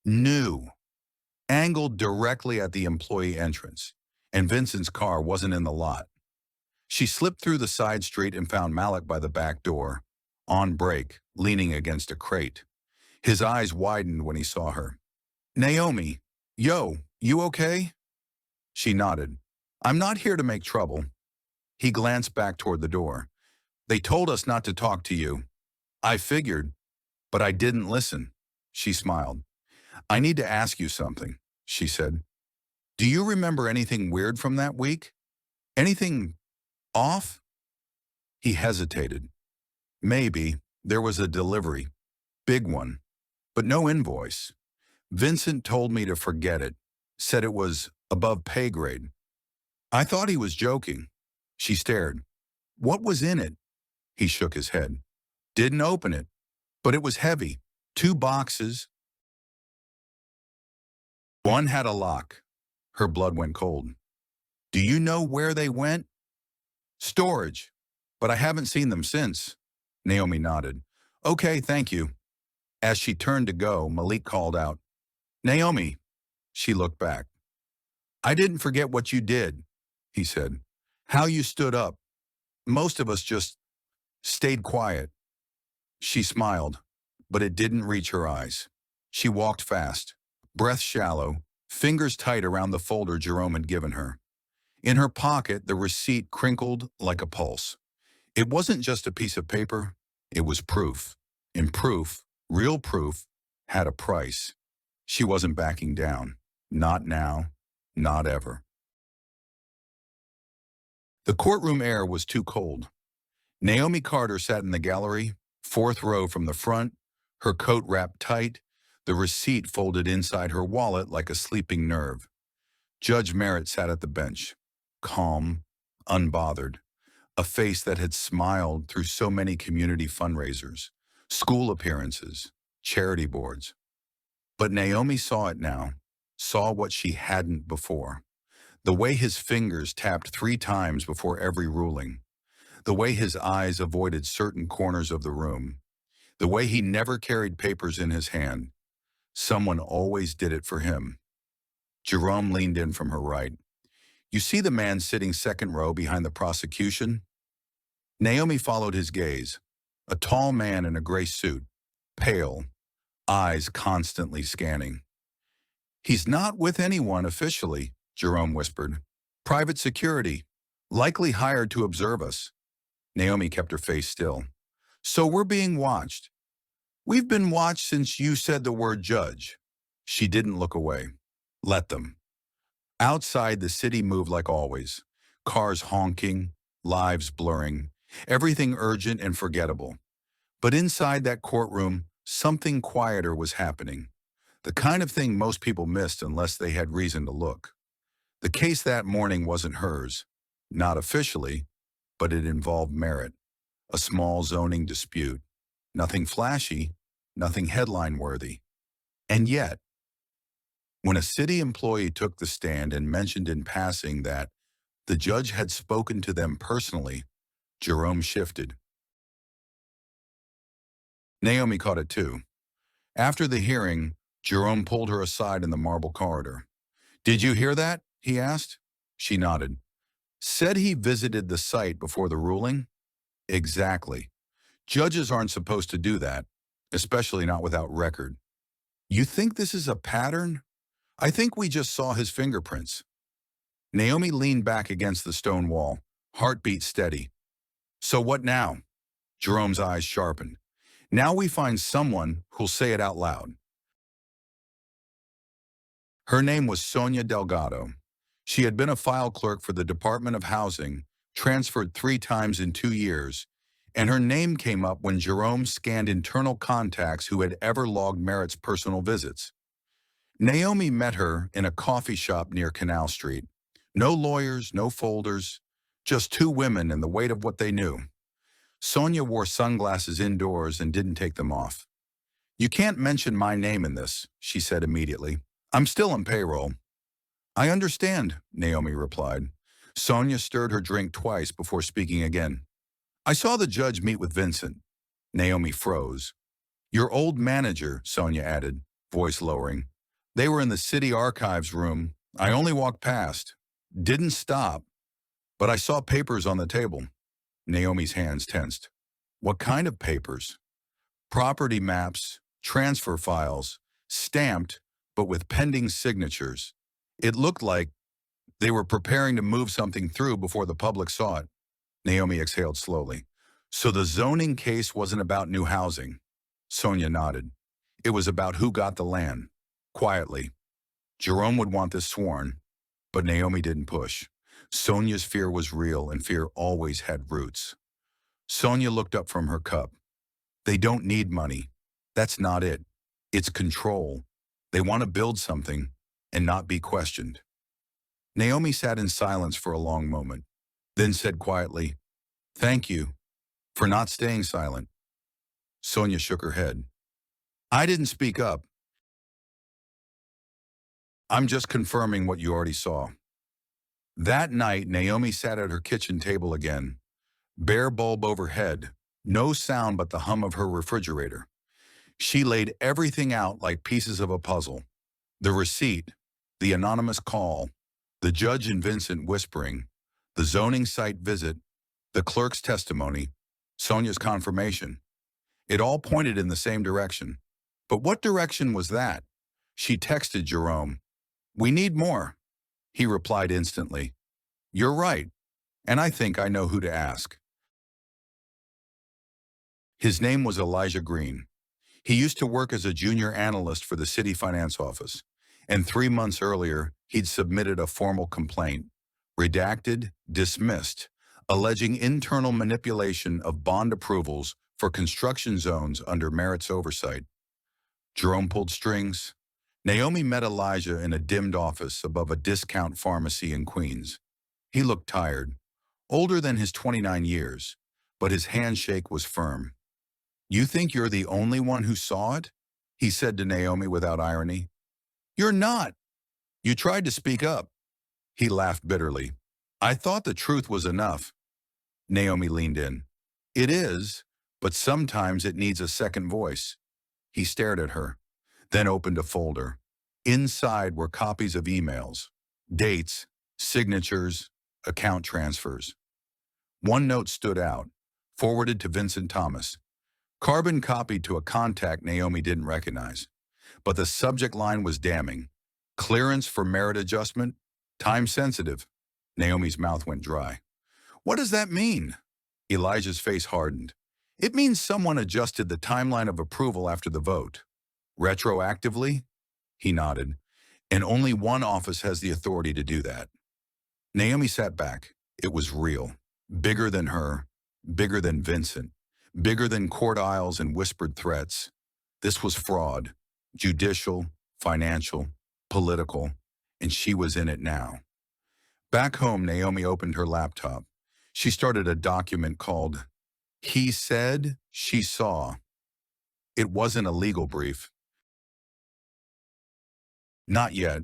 New. Angled directly at the employee entrance, and Vincent's car wasn't in the lot. She slipped through the side street and found Malik by the back door, on break, leaning against a crate. His eyes widened when he saw her. Naomi, yo, you okay? She nodded. I'm not here to make trouble. He glanced back toward the door. They told us not to talk to you. I figured, but I didn't listen. She smiled. I need to ask you something, she said. Do you remember anything weird from that week? Anything off? He hesitated. Maybe there was a delivery, big one, but no invoice. Vincent told me to forget it, said it was above pay grade. I thought he was joking. She stared. What was in it? He shook his head. Didn't open it, but it was heavy. 2 boxes. One had a lock. Her blood went cold. Do you know where they went? Storage, but I haven't seen them since. Naomi nodded. Okay, thank you. As she turned to go, Malik called out, Naomi. She looked back. I didn't forget what you did, he said. How you stood up. Most of us just stayed quiet. She smiled, but it didn't reach her eyes. She walked fast, breath shallow, fingers tight around the folder Jerome had given her. In her pocket, the receipt crinkled like a pulse. It wasn't just a piece of paper, it was proof. And proof, real proof, had a price. She wasn't backing down. Not now, not ever. The courtroom air was too cold. Naomi Carter sat in the gallery, 4th row from the front, her coat wrapped tight, the receipt folded inside her wallet like a sleeping nerve. Judge Merritt sat at the bench, calm, unbothered, a face that had smiled through so many community fundraisers, school appearances, charity boards. But Naomi saw it now, saw what she hadn't before. The way his fingers tapped 3 times before every ruling. The way his eyes avoided certain corners of the room. The way he never carried papers in his hand. Someone always did it for him. Jerome leaned in from her right. You see the man sitting 2nd row behind the prosecution? Naomi followed his gaze. A tall man in a gray suit, pale, eyes constantly scanning. He's not with anyone officially, Jerome whispered. Private security, likely hired to observe us. Naomi kept her face still. So we're being watched. We've been watched since you said the word judge. She didn't look away. Let them. Outside, the city moved like always. Cars honking, lives blurring, everything urgent and forgettable. But inside that courtroom, something quieter was happening. The kind of thing most people missed unless they had reason to look. The case that morning wasn't hers. Not officially, but it involved Merritt. A small zoning dispute. Nothing flashy, nothing headline-worthy. And yet, when a city employee took the stand and mentioned in passing that the judge had spoken to them personally, Jerome shifted. Naomi caught it too. After the hearing, Jerome pulled her aside in the marble corridor. Did you hear that? He asked. She nodded. Said he visited the site before the ruling? Exactly. Judges aren't supposed to do that, especially not without record. You think this is a pattern? I think we just saw his fingerprints. Naomi leaned back against the stone wall, heartbeat steady. So what now? Jerome's eyes sharpened. Now we find someone who'll say it out loud. Her name was Sonia Delgado. She had been a file clerk for the Department of Housing, transferred 3 times in 2 years, and her name came up when Jerome scanned internal contacts who had ever logged Merritt's personal visits. Naomi met her in a coffee shop near Canal Street. No lawyers, no folders, just 2 women and the weight of what they knew. Sonia wore sunglasses indoors and didn't take them off. You can't mention my name in this, she said immediately. I'm still on payroll. I understand, Naomi replied. Sonia stirred her drink twice before speaking again. I saw the judge meet with Vincent. Naomi froze. Your old manager, Sonia added, voice lowering. They were in the city archives room. I only walked past. Didn't stop. But I saw papers on the table. Naomi's hands tensed. What kind of papers? Property maps, transfer files, stamped, but with pending signatures. It looked like they were preparing to move something through before the public saw it. Naomi exhaled slowly. So the zoning case wasn't about new housing. Sonia nodded. It was about who got the land. Quietly. Jerome would want this sworn, but Naomi didn't push. Sonia's fear was real, and fear always had roots. Sonia looked up from her cup. They don't need money. That's not it. It's control. They want to build something and not be questioned. Naomi sat in silence for a long moment, then said quietly, "Thank you for not staying silent." Sonia shook her head. "I didn't speak up. I'm just confirming what you already saw." That night, Naomi sat at her kitchen table again, bare bulb overhead, no sound but the hum of her refrigerator. She laid everything out like pieces of a puzzle. The receipt, the anonymous call, the judge and Vincent whispering, the zoning site visit, the clerk's testimony, Sonia's confirmation. It all pointed in the same direction. But what direction was that? She texted Jerome. "We need more." He replied instantly. "You're right, and I think I know who to ask." His name was Elijah Green. He used to work as a junior analyst for the city finance office, and 3 months earlier, he'd submitted a formal complaint, redacted, dismissed, alleging internal manipulation of bond approvals for construction zones under Merit's oversight. Jerome pulled strings. Naomi met Elijah in a dimmed office above a discount pharmacy in Queens. He looked tired, older than his 29 years, but his handshake was firm. "You think you're the only one who saw it?" he said to Naomi without irony. "You're not. You tried to speak up." He laughed bitterly. "I thought the truth was enough." Naomi leaned in. "It is, but sometimes it needs a second voice." He stared at her, then opened a folder. Inside were copies of emails, dates, signatures, account transfers. One note stood out, forwarded to Vincent Thomas. Carbon copied to a contact Naomi didn't recognize. But the subject line was damning. "Clearance for merit adjustment? Time sensitive." Naomi's mouth went dry. "What does that mean?" Elijah's face hardened. "It means someone adjusted the timeline of approval after the vote." "Retroactively?" He nodded. "And only one office has the authority to do that." Naomi sat back. It was real. Bigger than her. Bigger than Vincent. Bigger than court aisles and whispered threats. This was fraud. Judicial, financial, political, and she was in it now. Back home, Naomi opened her laptop. She started a document called "He Said, She Saw." It wasn't a legal brief. Not yet.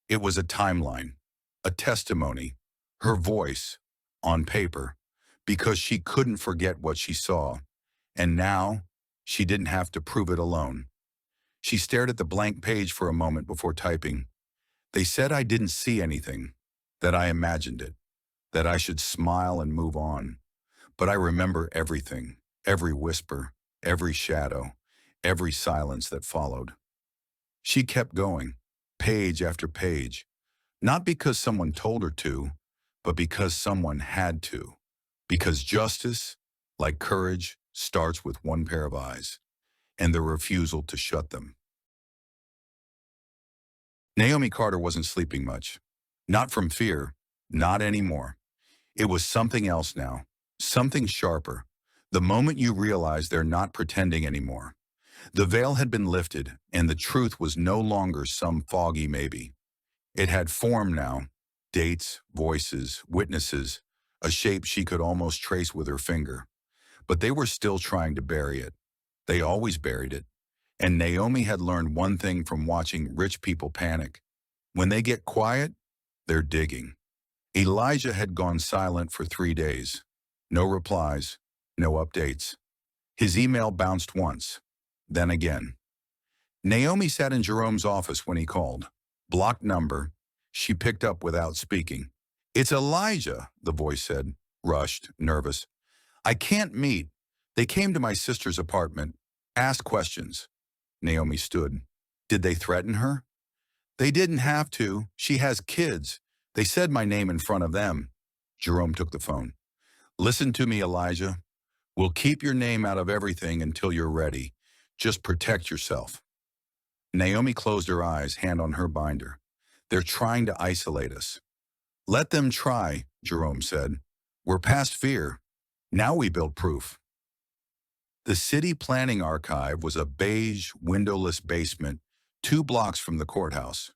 It was a timeline, a testimony, her voice, on paper, because she couldn't forget what she saw. And now, she didn't have to prove it alone. She stared at the blank page for a moment before typing. "They said I didn't see anything, that I imagined it, that I should smile and move on. But I remember everything, every whisper, every shadow, every silence that followed." She kept going, page after page, not because someone told her to, but because someone had to. Because justice, like courage, starts with one pair of eyes, and the refusal to shut them. Naomi Carter wasn't sleeping much. Not from fear, not anymore. It was something else now, something sharper. The moment you realize they're not pretending anymore. The veil had been lifted, and the truth was no longer some foggy maybe. It had form now, dates, voices, witnesses, a shape she could almost trace with her finger. But they were still trying to bury it. They always buried it. And Naomi had learned one thing from watching rich people panic. When they get quiet, they're digging. Elijah had gone silent for 3 days. No replies, no updates. His email bounced once, then again. Naomi sat in Jerome's office when he called. Blocked number. She picked up without speaking. "It's Elijah," the voice said, rushed, nervous. "I can't meet. They came to my sister's apartment, asked questions. Naomi stood. Did they threaten her? They didn't have to. She has kids. They said my name in front of them. Jerome took the phone. Listen to me, Elijah. We'll keep your name out of everything until you're ready. Just protect yourself. Naomi closed her eyes, hand on her binder. They're trying to isolate us. Let them try, Jerome said. We're past fear. Now we build proof. The city planning archive was a beige, windowless basement 2 blocks from the courthouse.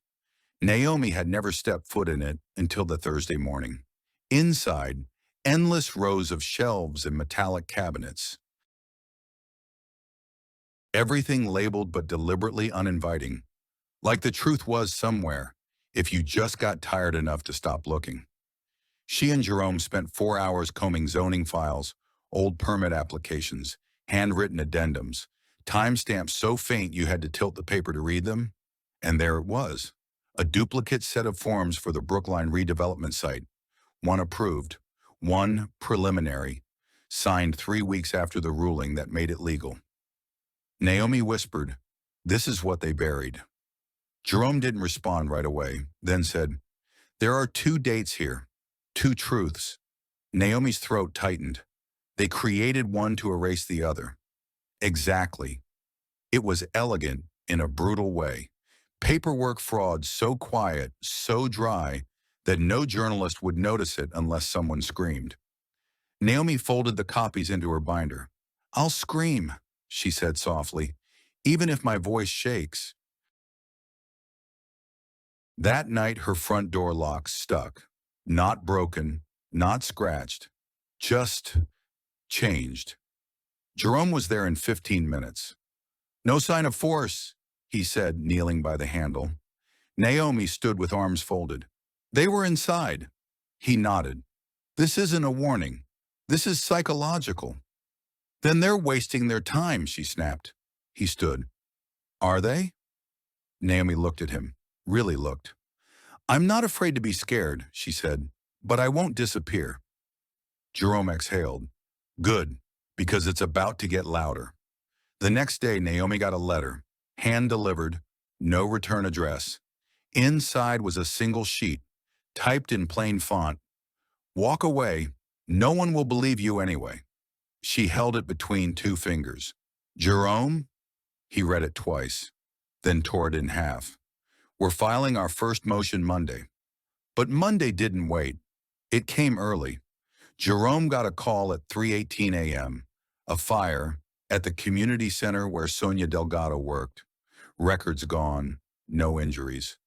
Naomi had never stepped foot in it until the Thursday morning. Inside, endless rows of shelves and metallic cabinets. Everything labeled but deliberately uninviting. Like the truth was somewhere, if you just got tired enough to stop looking. She and Jerome spent 4 hours combing zoning files, old permit applications, handwritten addendums, timestamps so faint you had to tilt the paper to read them. And there it was, a duplicate set of forms for the Brookline redevelopment site, one approved, one preliminary, signed 3 weeks after the ruling that made it legal. Naomi whispered, "This is what they buried." Jerome didn't respond right away, then said, "There are 2 dates here, 2 truths." Naomi's throat tightened. They created one to erase the other. Exactly. It was elegant in a brutal way. Paperwork fraud so quiet, so dry, that no journalist would notice it unless someone screamed. Naomi folded the copies into her binder. "I'll scream," she said softly, "even if my voice shakes." That night her front door lock stuck. Not broken, not scratched, just changed. Jerome was there in 15 minutes. "No sign of force," he said, kneeling by the handle. Naomi stood with arms folded. "They were inside." He nodded. "This isn't a warning. This is psychological." "Then they're wasting their time," she snapped. He stood. "Are they?" Naomi looked at him, really looked. "I'm not afraid to be scared," she said, "but I won't disappear." Jerome exhaled. "Good, because it's about to get louder." The next day, Naomi got a letter, hand-delivered, no return address. Inside was a single sheet, typed in plain font. "Walk away. No one will believe you anyway." She held it between 2 fingers. "Jerome?" He read it twice, then tore it in half. "We're filing our first motion Monday." But Monday didn't wait. It came early. Jerome got a call at 3:18 a.m. A fire at the community center where Sonia Delgado worked. Records gone, no injuries.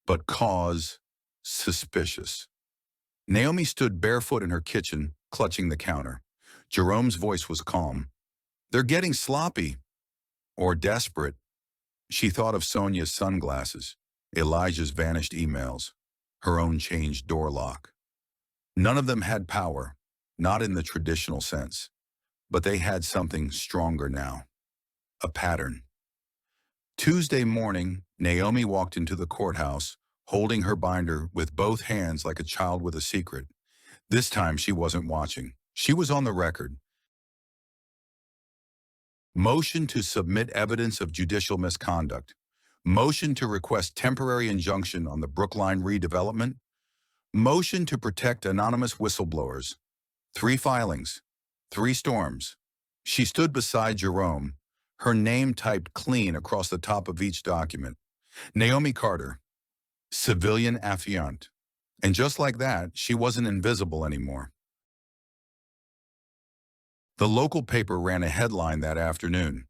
But cause suspicious. Naomi stood barefoot in her kitchen, clutching the counter. Jerome's voice was calm. "They're getting sloppy." Or desperate. She thought of Sonia's sunglasses, Elijah's vanished emails, her own changed door lock. None of them had power, not in the traditional sense, but they had something stronger now. A pattern. Tuesday morning, Naomi walked into the courthouse, holding her binder with both hands like a child with a secret. This time she wasn't watching. She was on the record. Motion to submit evidence of judicial misconduct. Motion to request temporary injunction on the Brookline redevelopment. Motion to protect anonymous whistleblowers. 3 filings. 3 storms. She stood beside Jerome, her name typed clean across the top of each document. Naomi Carter, civilian affiant. And just like that, she wasn't invisible anymore. The local paper ran a headline that afternoon.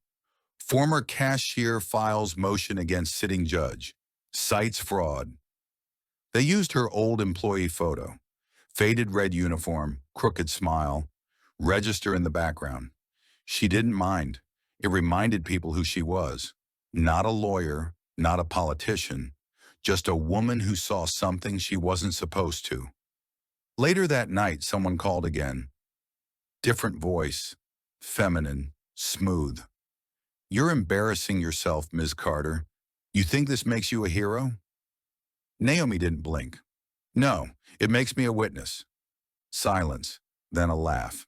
"Former cashier files motion against sitting judge. Cites fraud." They used her old employee photo. Faded red uniform, crooked smile, register in the background. She didn't mind. It reminded people who she was. Not a lawyer, not a politician, just a woman who saw something she wasn't supposed to. Later that night, someone called again. Different voice, feminine, smooth. "You're embarrassing yourself, Ms. Carter. You think this makes you a hero?" Naomi didn't blink. "No, it makes me a witness." Silence, then a laugh.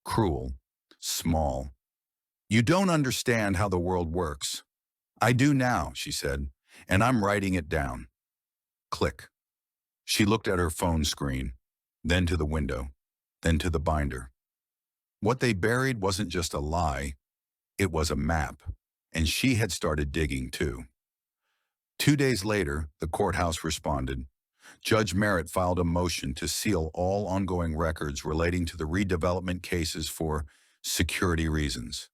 Cruel, small, You don't understand how the world works. I do now, she said, and I'm writing it down. Click. She looked at her phone screen, then to the window, then to the binder. What they buried wasn't just a lie, it was a map, and she had started digging too. 2 days later, the courthouse responded. Judge Merritt filed a motion to seal all ongoing records relating to the redevelopment cases for security reasons.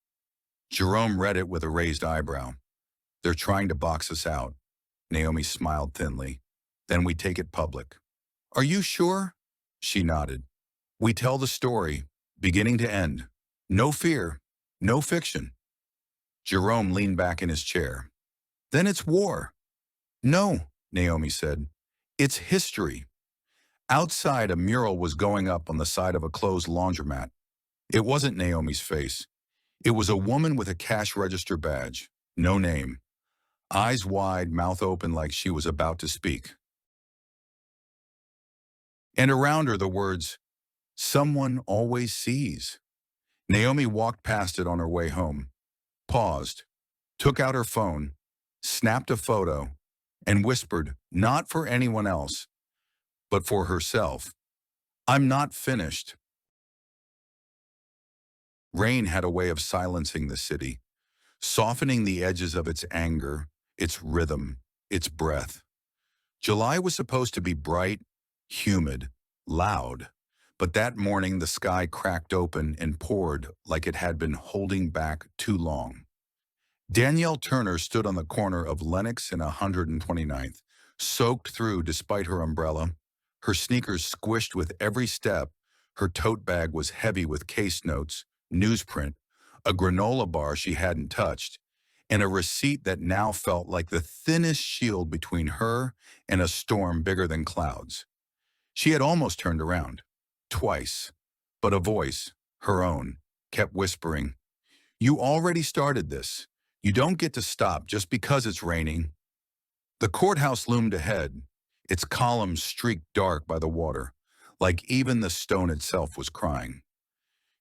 Jerome read it with a raised eyebrow. They're trying to box us out. Naomi smiled thinly. Then we take it public. Are you sure? She nodded. We tell the story, beginning to end. No fear, no fiction. Jerome leaned back in his chair. Then it's war. No, Naomi said. It's history. Outside, a mural was going up on the side of a closed laundromat. It wasn't Naomi's face. It was a woman with a cash register badge. No name. Eyes wide, mouth open like she was about to speak. And around her the words, "Someone always sees." Naomi walked past it on her way home, paused, took out her phone, snapped a photo, and whispered, not for anyone else, but for herself, "I'm not finished." Rain had a way of silencing the city, softening the edges of its anger, its rhythm, its breath. July was supposed to be bright, humid, loud, but that morning the sky cracked open and poured like it had been holding back too long. Danielle Turner stood on the corner of Lenox and 129th, soaked through despite her umbrella, her sneakers squished with every step, her tote bag was heavy with case notes, newsprint, a granola bar she hadn't touched, and a receipt that now felt like the thinnest shield between her and a storm bigger than clouds. She had almost turned around, twice, but a voice, her own, kept whispering, "You already started this. You don't get to stop just because it's raining." The courthouse loomed ahead, its columns streaked dark by the water, like even the stone itself was crying.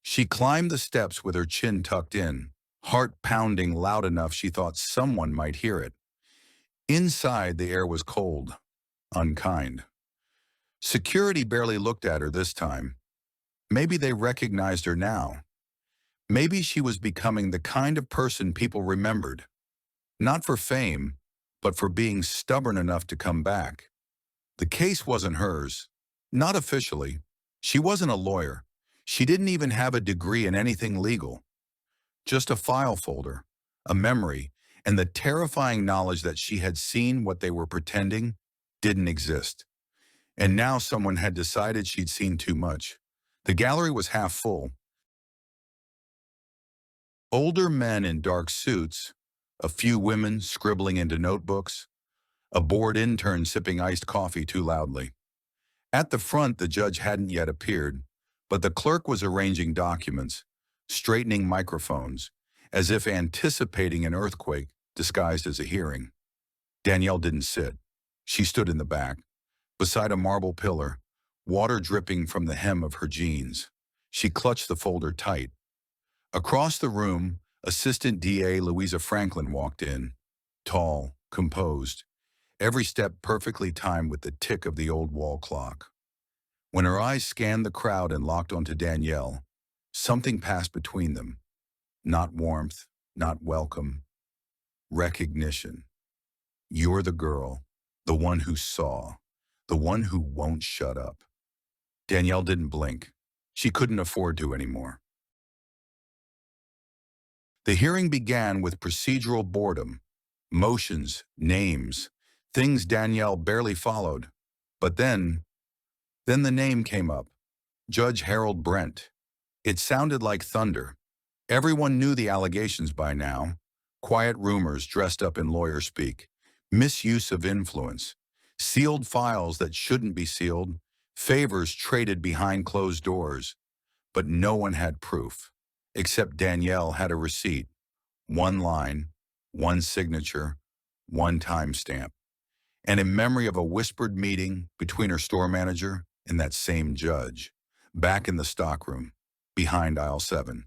She climbed the steps with her chin tucked in, heart pounding loud enough she thought someone might hear it. Inside, the air was cold, unkind. Security barely looked at her this time. Maybe they recognized her now. Maybe she was becoming the kind of person people remembered, not for fame, but for being stubborn enough to come back. The case wasn't hers, not officially. She wasn't a lawyer. She didn't even have a degree in anything legal. Just a file folder, a memory, and the terrifying knowledge that she had seen what they were pretending didn't exist. And now someone had decided she'd seen too much. The gallery was half full. Older men in dark suits, a few women scribbling into notebooks, a bored intern sipping iced coffee too loudly. At the front, the judge hadn't yet appeared, but the clerk was arranging documents, straightening microphones, as if anticipating an earthquake disguised as a hearing. Danielle didn't sit. She stood in the back, beside a marble pillar, water dripping from the hem of her jeans. She clutched the folder tight. Across the room, Assistant DA Louisa Franklin walked in, tall, composed, every step perfectly timed with the tick of the old wall clock. When her eyes scanned the crowd and locked onto Danielle, something passed between them. Not warmth, not welcome. Recognition. You're the girl, the one who saw, the one who won't shut up. Danielle didn't blink. She couldn't afford to anymore. The hearing began with procedural boredom, motions, names, things Danielle barely followed. But then the name came up, Judge Harold Brent. It sounded like thunder. Everyone knew the allegations by now. Quiet rumors dressed up in lawyer speak, misuse of influence, sealed files that shouldn't be sealed, favors traded behind closed doors. But no one had proof, except Danielle had a receipt, one line, one signature, one timestamp, and in memory of a whispered meeting between her store manager and that same judge, back in the stockroom, behind aisle 7.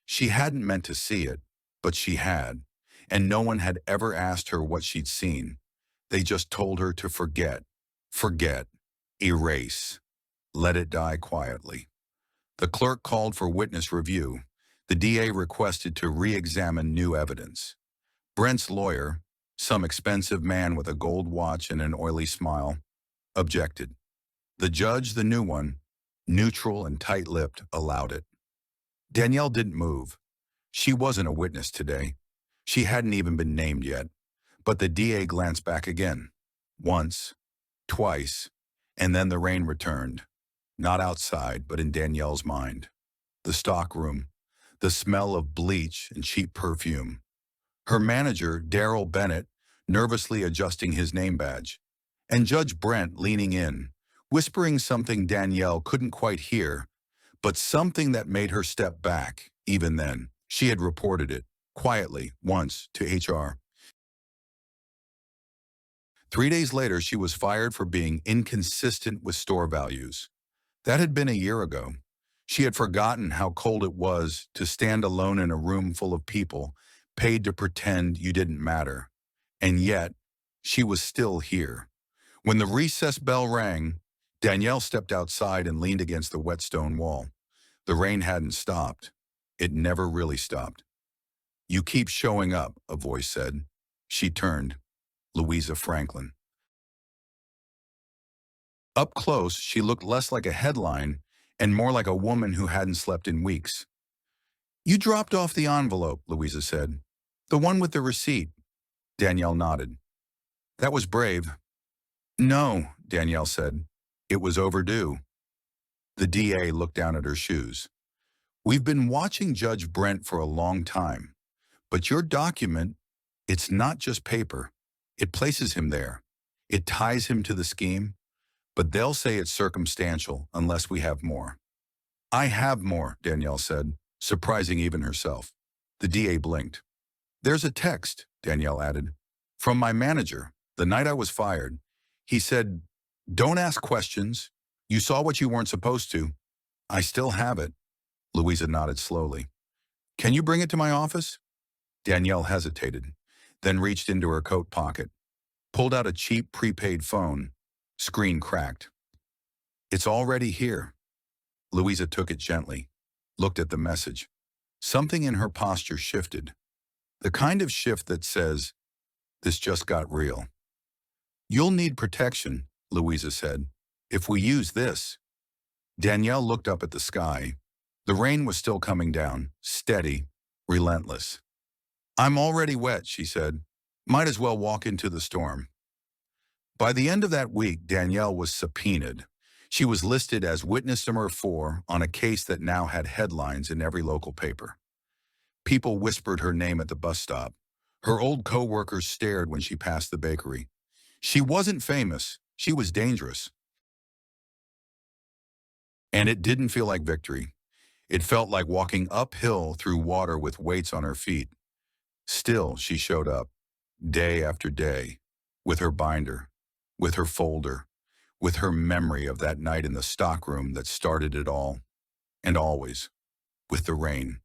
She hadn't meant to see it, but she had, and no one had ever asked her what she'd seen. They just told her to forget, erase, let it die quietly. The clerk called for witness review. The DA requested to re-examine new evidence. Brent's lawyer, some expensive man with a gold watch and an oily smile, objected. The judge, the new one, neutral and tight-lipped, allowed it. Danielle didn't move. She wasn't a witness today. She hadn't even been named yet. But the DA glanced back again. Once, twice, and then the rain returned. Not outside, but in Danielle's mind. The stockroom, the smell of bleach and cheap perfume. Her manager, Daryl Bennett, nervously adjusting his name badge. And Judge Brent leaning in, whispering something Danielle couldn't quite hear, but something that made her step back, even then. She had reported it, quietly, once, to HR. 3 days later, she was fired for being inconsistent with store values. That had been a year ago. She had forgotten how cold it was to stand alone in a room full of people, paid to pretend you didn't matter. And yet, she was still here. When the recess bell rang, Danielle stepped outside and leaned against the wet stone wall. The rain hadn't stopped. It never really stopped. "You keep showing up," a voice said. She turned. Louisa Franklin. Up close, she looked less like a headline and more like a woman who hadn't slept in weeks. "You dropped off the envelope," Louisa said. "The one with the receipt." Danielle nodded. "That was brave." "No," Danielle said. "It was overdue." The DA looked down at her shoes. "We've been watching Judge Brent for a long time, but your document, it's not just paper. It places him there. It ties him to the scheme, but they'll say it's circumstantial unless we have more." "I have more," Danielle said, surprising even herself. The DA blinked. "There's a text," Danielle added, "from my manager, the night I was fired. He said, 'Don't ask questions. You saw what you weren't supposed to.' I still have it." Louisa nodded slowly. "Can you bring it to my office?" Danielle hesitated, then reached into her coat pocket, pulled out a cheap prepaid phone. Screen cracked. "It's already here." Louisa took it gently, looked at the message. Something in her posture shifted. The kind of shift that says, "This just got real." "You'll need protection," Louisa said, "if we use this." Danielle looked up at the sky. The rain was still coming down, steady, relentless. "I'm already wet," she said. "Might as well walk into the storm." By the end of that week, Danielle was subpoenaed. She was listed as witness number 4 on a case that now had headlines in every local paper. People whispered her name at the bus stop. Her old co-workers stared when she passed the bakery. She wasn't famous. She was dangerous. And it didn't feel like victory. It felt like walking uphill through water with weights on her feet. Still, she showed up, day after day, with her binder, with her folder, with her memory of that night in the stockroom that started it all, and always, with the rain.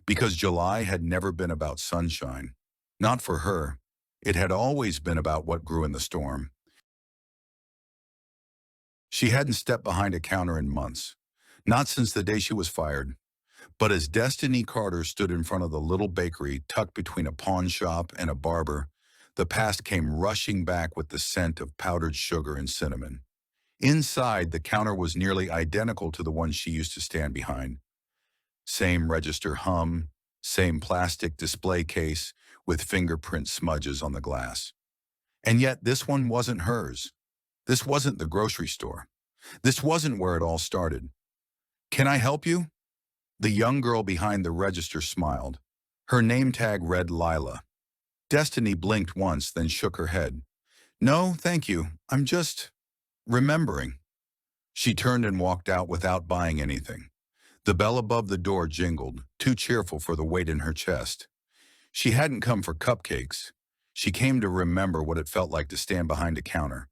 Because July had never been about sunshine. Not for her. It had always been about what grew in the storm. She hadn't stepped behind a counter in months. Not since the day she was fired. But as Destiny Carter stood in front of the little bakery tucked between a pawn shop and a barber, the past came rushing back with the scent of powdered sugar and cinnamon. Inside, the counter was nearly identical to the one she used to stand behind. Same register hum, same plastic display case with fingerprint smudges on the glass. And yet this one wasn't hers. This wasn't the grocery store. This wasn't where it all started. "Can I help you?" The young girl behind the register smiled. Her name tag read Lila. Destiny blinked once, then shook her head. "No, thank you. I'm just remembering." She turned and walked out without buying anything. The bell above the door jingled, too cheerful for the weight in her chest. She hadn't come for cupcakes. She came to remember what it felt like to stand behind a counter,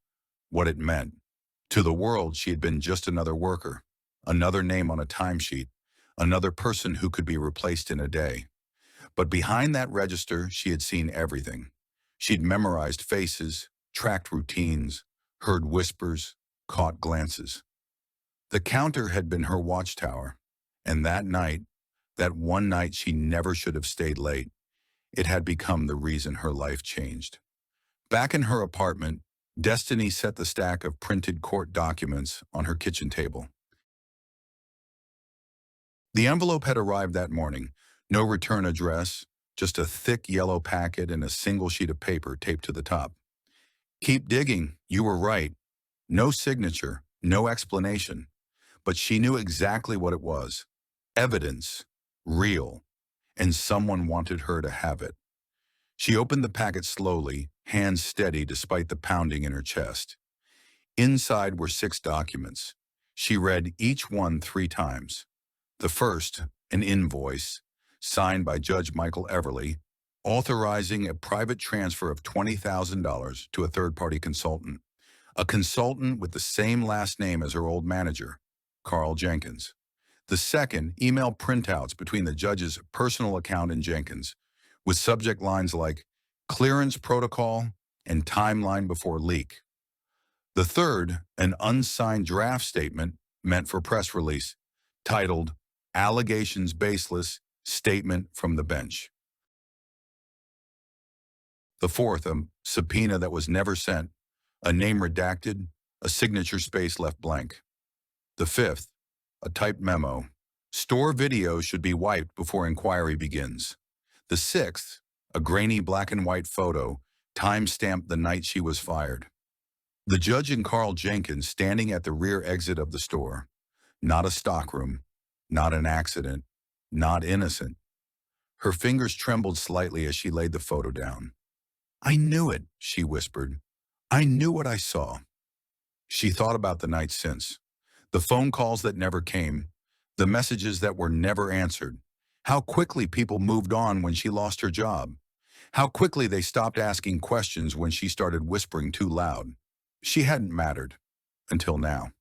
what it meant. To the world, she had been just another worker, another name on a timesheet, another person who could be replaced in a day. But behind that register, she had seen everything. She'd memorized faces, tracked routines, heard whispers, caught glances. The counter had been her watchtower, and that night, that one night she never should have stayed late, it had become the reason her life changed. Back in her apartment, Destiny set the stack of printed court documents on her kitchen table. The envelope had arrived that morning. No return address, just a thick yellow packet and a single sheet of paper taped to the top. Keep digging, you were right. No signature, no explanation. But she knew exactly what it was. Evidence. Real. And someone wanted her to have it. She opened the packet slowly, hands steady despite the pounding in her chest. Inside were 6 documents. She read each one 3 times. The first, an invoice, signed by Judge Michael Everly, authorizing a private transfer of $20,000 to a third-party consultant, a consultant with the same last name as her old manager, Carl Jenkins. The second, email printouts between the judge's personal account and Jenkins, with subject lines like clearance protocol and timeline before leak. The third, an unsigned draft statement meant for press release, titled Allegations Baseless, Statement from the Bench. The fourth, a subpoena that was never sent, a name redacted, a signature space left blank. The fifth, a typed memo. Store video should be wiped before inquiry begins. The sixth, a grainy black and white photo, time-stamped the night she was fired. The judge and Carl Jenkins standing at the rear exit of the store. Not a stockroom, not an accident, not innocent. Her fingers trembled slightly as she laid the photo down. I knew it, she whispered. I knew what I saw. She thought about the night since. The phone calls that never came, the messages that were never answered, how quickly people moved on when she lost her job, how quickly they stopped asking questions when she started whispering too loud. She hadn't mattered, until now.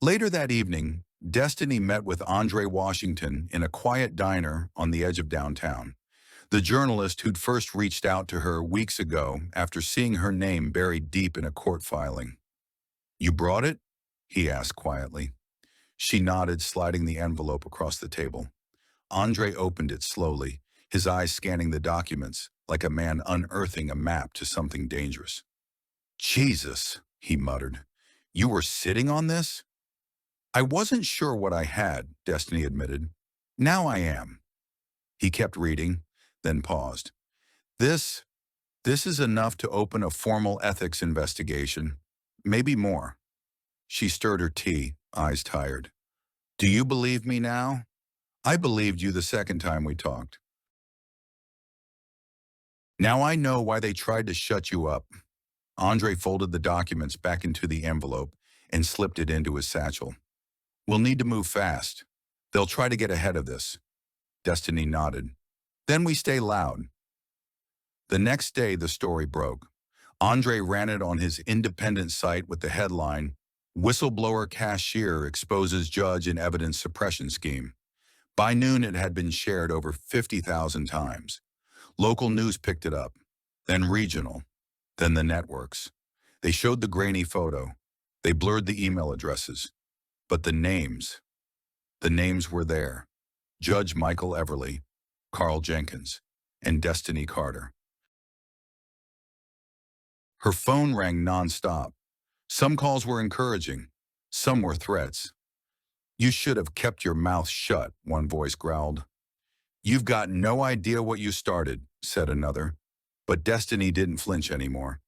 Later that evening, Destiny met with Andre Washington in a quiet diner on the edge of downtown, the journalist who'd first reached out to her weeks ago after seeing her name buried deep in a court filing. You brought it? He asked quietly. She nodded, sliding the envelope across the table. Andre opened it slowly, his eyes scanning the documents, like a man unearthing a map to something dangerous. Jesus, he muttered. You were sitting on this? I wasn't sure what I had, Destiny admitted. Now I am. He kept reading, then paused. This is enough to open a formal ethics investigation. Maybe more. She stirred her tea, eyes tired. Do you believe me now? I believed you the second time we talked. Now I know why they tried to shut you up. Andre folded the documents back into the envelope and slipped it into his satchel. We'll need to move fast. They'll try to get ahead of this. Destiny nodded. Then we stay loud. The next day, the story broke. Andre ran it on his independent site with the headline, Whistleblower Cashier Exposes Judge in Evidence Suppression Scheme. By noon, it had been shared over 50,000 times. Local news picked it up, then regional, then the networks. They showed the grainy photo. They blurred the email addresses. But the names were there. Judge Michael Everly, Carl Jenkins, and Destiny Carter. Her phone rang nonstop. Some calls were encouraging. Some were threats. You should have kept your mouth shut, one voice growled. You've got no idea what you started, said another. But Destiny didn't flinch anymore.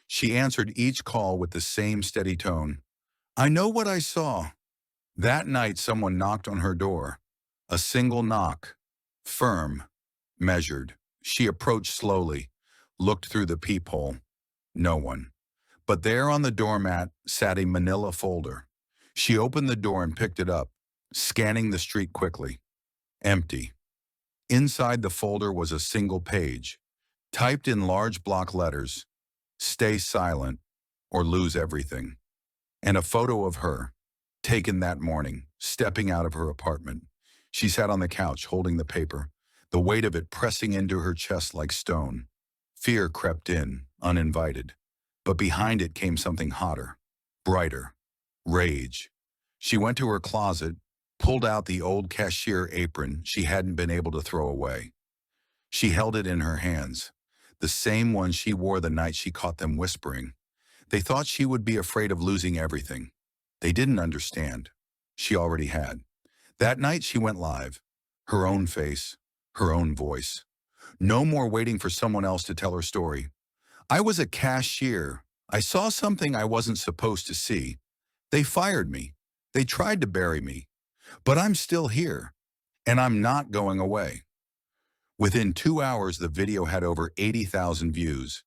She answered each call with the same steady tone. I know what I saw. That night someone knocked on her door. A single knock. Firm. Measured. She approached slowly, looked through the peephole. No one. But there on the doormat sat a manila folder. She opened the door and picked it up, scanning the street quickly. Empty. Inside the folder was a single page, typed in large block letters, stay silent or lose everything, and a photo of her, taken that morning, stepping out of her apartment. She sat on the couch, holding the paper, the weight of it pressing into her chest like stone. Fear crept in, uninvited. But behind it came something hotter, brighter, rage. She went to her closet, pulled out the old cashier apron she hadn't been able to throw away. She held it in her hands, the same one she wore the night she caught them whispering. They thought she would be afraid of losing everything. They didn't understand. She already had. That night she went live. Her own face, her own voice. No more waiting for someone else to tell her story. I was a cashier. I saw something I wasn't supposed to see. They fired me. They tried to bury me. But I'm still here. And I'm not going away. Within 2 hours, the video had over 80,000 views.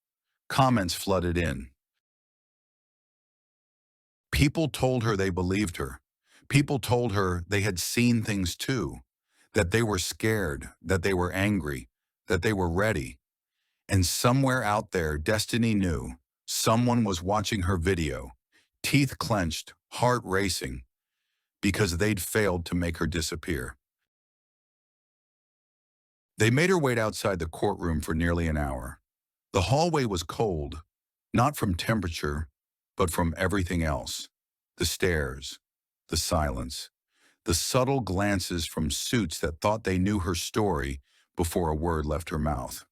Comments flooded in. People told her they believed her. People told her they had seen things too, that they were scared, that they were angry, that they were ready. And somewhere out there, Destiny knew someone was watching her video, teeth clenched, heart racing, because they'd failed to make her disappear. They made her wait outside the courtroom for nearly an hour. The hallway was cold, not from temperature, but from everything else. The stares, the silence, the subtle glances from suits that thought they knew her story before a word left her mouth.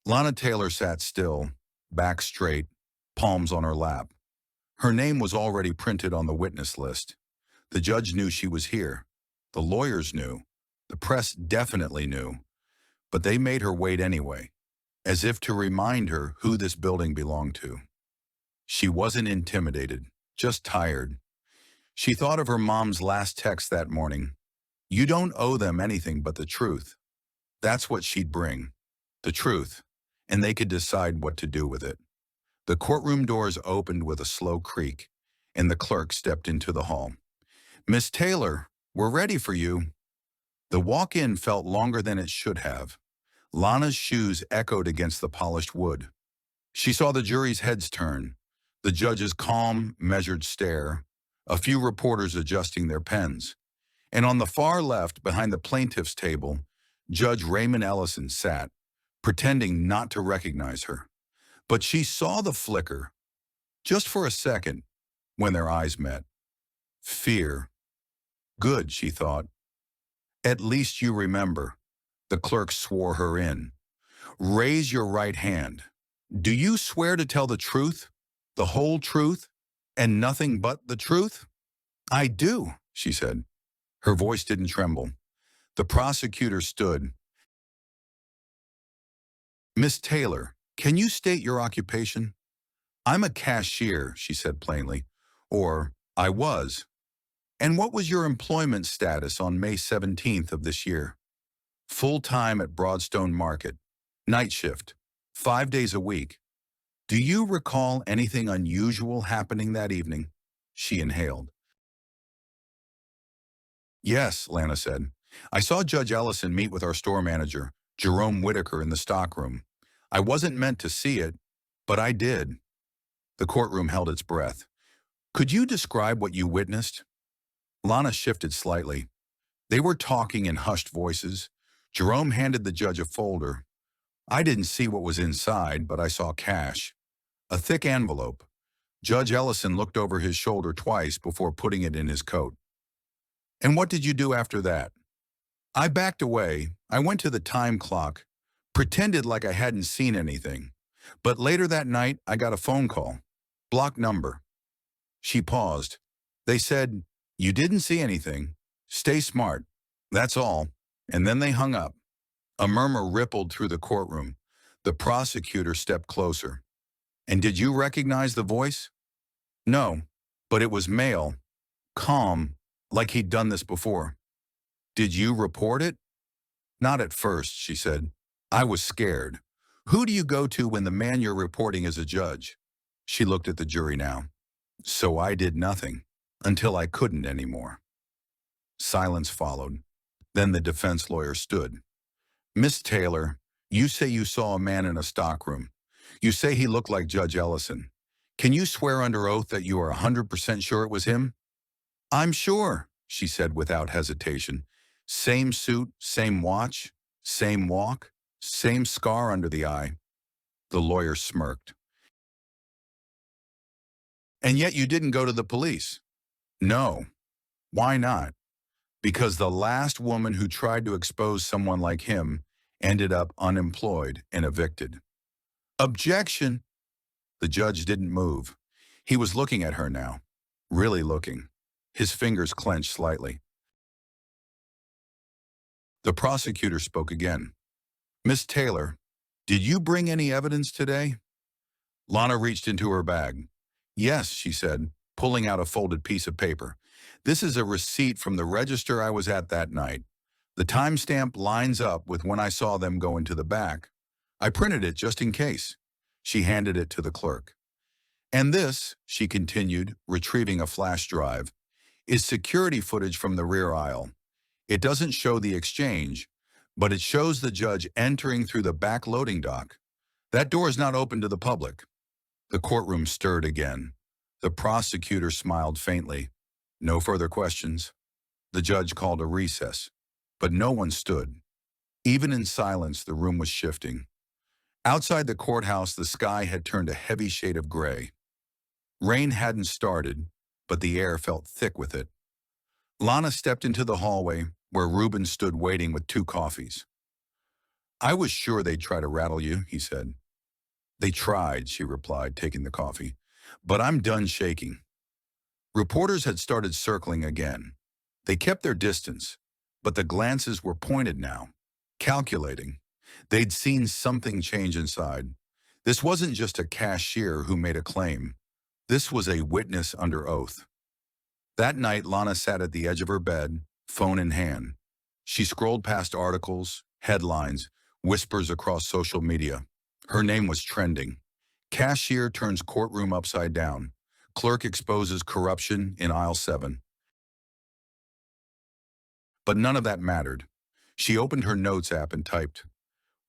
Lana Taylor sat still, back straight, palms on her lap. Her name was already printed on the witness list. The judge knew she was here. The lawyers knew. The press definitely knew. But they made her wait anyway, as if to remind her who this building belonged to. She wasn't intimidated, just tired. She thought of her mom's last text that morning. You don't owe them anything but the truth. That's what she'd bring, the truth, and they could decide what to do with it. The courtroom doors opened with a slow creak, and the clerk stepped into the hall. Miss Taylor, we're ready for you. The walk-in felt longer than it should have. Lana's shoes echoed against the polished wood. She saw the jury's heads turn, the judge's calm, measured stare, a few reporters adjusting their pens. And on the far left, behind the plaintiff's table, Judge Raymond Ellison sat, pretending not to recognize her. But she saw the flicker, just for a second, when their eyes met. Fear. Good, she thought. At least you remember. The clerk swore her in. Raise your right hand. Do you swear to tell the truth, the whole truth, and nothing but the truth? I do, she said. Her voice didn't tremble. The prosecutor stood. Miss Taylor, can you state your occupation? I'm a cashier, she said plainly. Or, I was. And what was your employment status on May 17th of this year? Full-time at Broadstone Market. Night shift. 5 days a week. Do you recall anything unusual happening that evening? She inhaled. Yes, Lana said. I saw Judge Ellison meet with our store manager, Jerome Whitaker, in the stockroom. I wasn't meant to see it, but I did. The courtroom held its breath. Could you describe what you witnessed? Lana shifted slightly. They were talking in hushed voices. Jerome handed the judge a folder. I didn't see what was inside, but I saw cash. A thick envelope. Judge Ellison looked over his shoulder twice before putting it in his coat. And what did you do after that? I backed away. I went to the time clock, pretended like I hadn't seen anything. But later that night, I got a phone call. Blocked number. She paused. They said, you didn't see anything. Stay smart. That's all. And then they hung up. A murmur rippled through the courtroom. The prosecutor stepped closer. And did you recognize the voice? No, but it was male, calm, like he'd done this before. Did you report it? Not at first, she said. I was scared. Who do you go to when the man you're reporting is a judge? She looked at the jury now. So I did nothing, until I couldn't anymore. Silence followed. Then the defense lawyer stood. Miss Taylor, you say you saw a man in a stockroom. You say he looked like Judge Ellison. Can you swear under oath that you are 100% sure it was him? I'm sure, she said without hesitation. Same suit, same watch, same walk, same scar under the eye. The lawyer smirked. And yet you didn't go to the police. No. Why not? Because the last woman who tried to expose someone like him ended up unemployed and evicted. Objection! The judge didn't move. He was looking at her now. Really looking. His fingers clenched slightly. The prosecutor spoke again. Miss Taylor, did you bring any evidence today? Lana reached into her bag. Yes, she said, pulling out a folded piece of paper. This is a receipt from the register I was at that night. The timestamp lines up with when I saw them go into the back. I printed it just in case. She handed it to the clerk. And this, she continued, retrieving a flash drive, is security footage from the rear aisle. It doesn't show the exchange, but it shows the judge entering through the back loading dock. That door is not open to the public. The courtroom stirred again. The prosecutor smiled faintly. No further questions. The judge called a recess, but no one stood. Even in silence, the room was shifting. Outside the courthouse, the sky had turned a heavy shade of gray. Rain hadn't started, but the air felt thick with it. Lana stepped into the hallway, where Reuben stood waiting with 2 coffees. I was sure they'd try to rattle you, he said. They tried, she replied, taking the coffee. But I'm done shaking. Reporters had started circling again. They kept their distance, but the glances were pointed now, calculating. They'd seen something change inside. This wasn't just a cashier who made a claim. This was a witness under oath. That night, Lana sat at the edge of her bed, phone in hand. She scrolled past articles, headlines, whispers across social media. Her name was trending. Cashier turns courtroom upside down. Clerk exposes corruption in aisle 7. But none of that mattered. She opened her notes app and typed,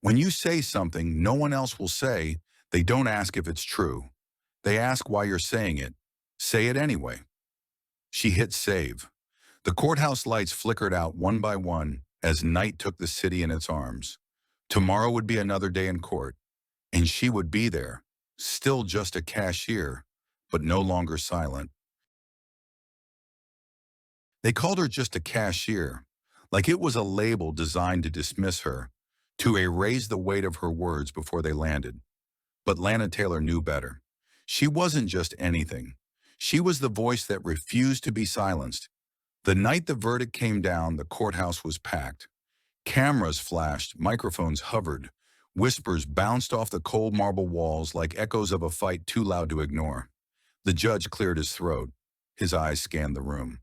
when you say something no one else will say, they don't ask if it's true. They ask why you're saying it. Say it anyway. She hit save. The courthouse lights flickered out one by one as night took the city in its arms. Tomorrow would be another day in court, and she would be there, still just a cashier, but no longer silent. They called her just a cashier, like it was a label designed to dismiss her, to erase the weight of her words before they landed. But Lana Taylor knew better. She wasn't just anything. She was the voice that refused to be silenced. The night the verdict came down, the courthouse was packed. Cameras flashed, microphones hovered, whispers bounced off the cold marble walls like echoes of a fight too loud to ignore. The judge cleared his throat. His eyes scanned the room.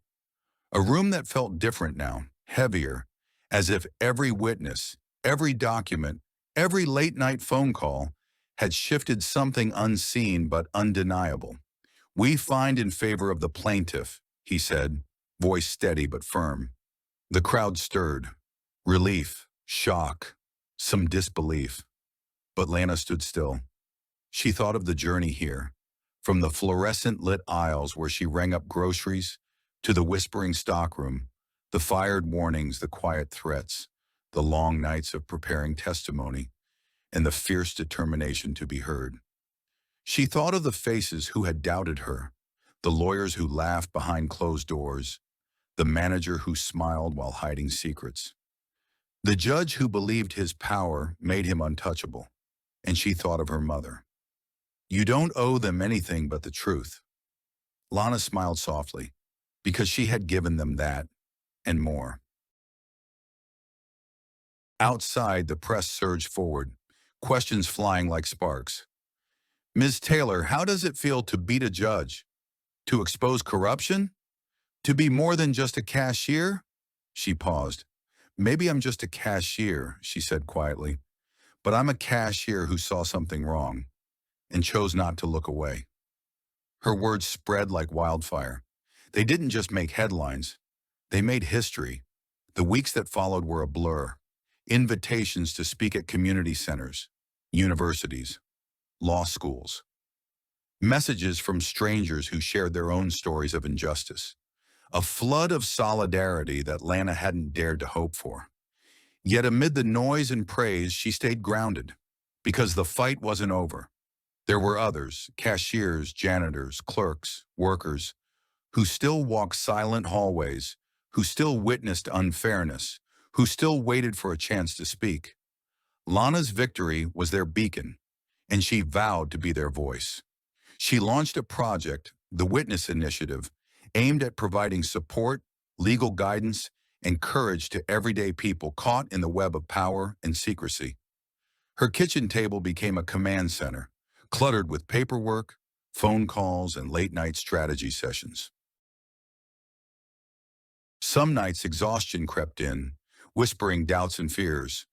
A room that felt different now, heavier, as if every witness, every document, every late-night phone call had shifted something unseen but undeniable. We find in favor of the plaintiff, he said, voice steady but firm. The crowd stirred. Relief, shock, some disbelief. But Lana stood still. She thought of the journey here, from the fluorescent-lit aisles where she rang up groceries, to the whispering stockroom, the fired warnings, the quiet threats, the long nights of preparing testimony, and the fierce determination to be heard. She thought of the faces who had doubted her, the lawyers who laughed behind closed doors, the manager who smiled while hiding secrets. The judge who believed his power made him untouchable, and she thought of her mother. You don't owe them anything but the truth. Lana smiled softly, because she had given them that, and more. Outside, the press surged forward, questions flying like sparks. Ms. Taylor, how does it feel to beat a judge? To expose corruption? To be more than just a cashier? She paused. Maybe I'm just a cashier, she said quietly, but I'm a cashier who saw something wrong and chose not to look away. Her words spread like wildfire. They didn't just make headlines. They made history. The weeks that followed were a blur. Invitations to speak at community centers, universities, law schools. Messages from strangers who shared their own stories of injustice. a flood of solidarity that Lana hadn't dared to hope for. Yet amid the noise and praise, she stayed grounded, because the fight wasn't over. There were others, cashiers, janitors, clerks, workers, who still walked silent hallways, who still witnessed unfairness, who still waited for a chance to speak. Lana's victory was their beacon, and she vowed to be their voice. She launched a project, the Witness Initiative, aimed at providing support, legal guidance, and courage to everyday people caught in the web of power and secrecy. Her kitchen table became a command center, cluttered with paperwork, phone calls, and late-night strategy sessions. Some nights exhaustion crept in, whispering doubts and fears.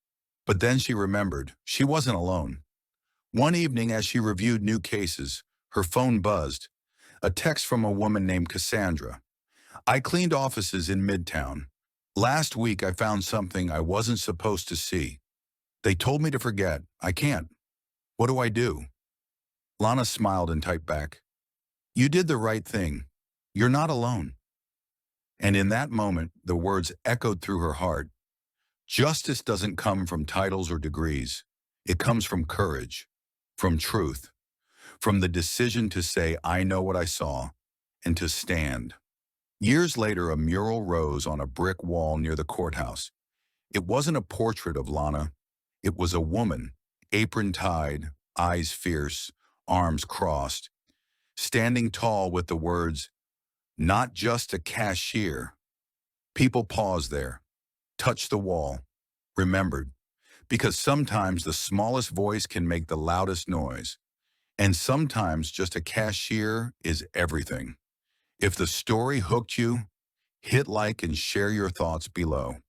But then she remembered she wasn't alone. One evening as she reviewed new cases, her phone buzzed. A text from a woman named Cassandra. "I cleaned offices in Midtown. Last week I found something I wasn't supposed to see. They told me to forget. I can't. What do I do?" Lana smiled and typed back, "You did the right thing. You're not alone." And in that moment, the words echoed through her heart. Justice doesn't come from titles or degrees. It comes from courage, from truth, from the decision to say, "I know what I saw," and to stand. Years later, a mural rose on a brick wall near the courthouse. It wasn't a portrait of Lana. It was a woman, apron tied, eyes fierce, arms crossed, standing tall with the words, "Not just a cashier." People paused there, touched the wall, remembered, because sometimes the smallest voice can make the loudest noise, and sometimes just a cashier is everything. If the story hooked you, hit like and share your thoughts below.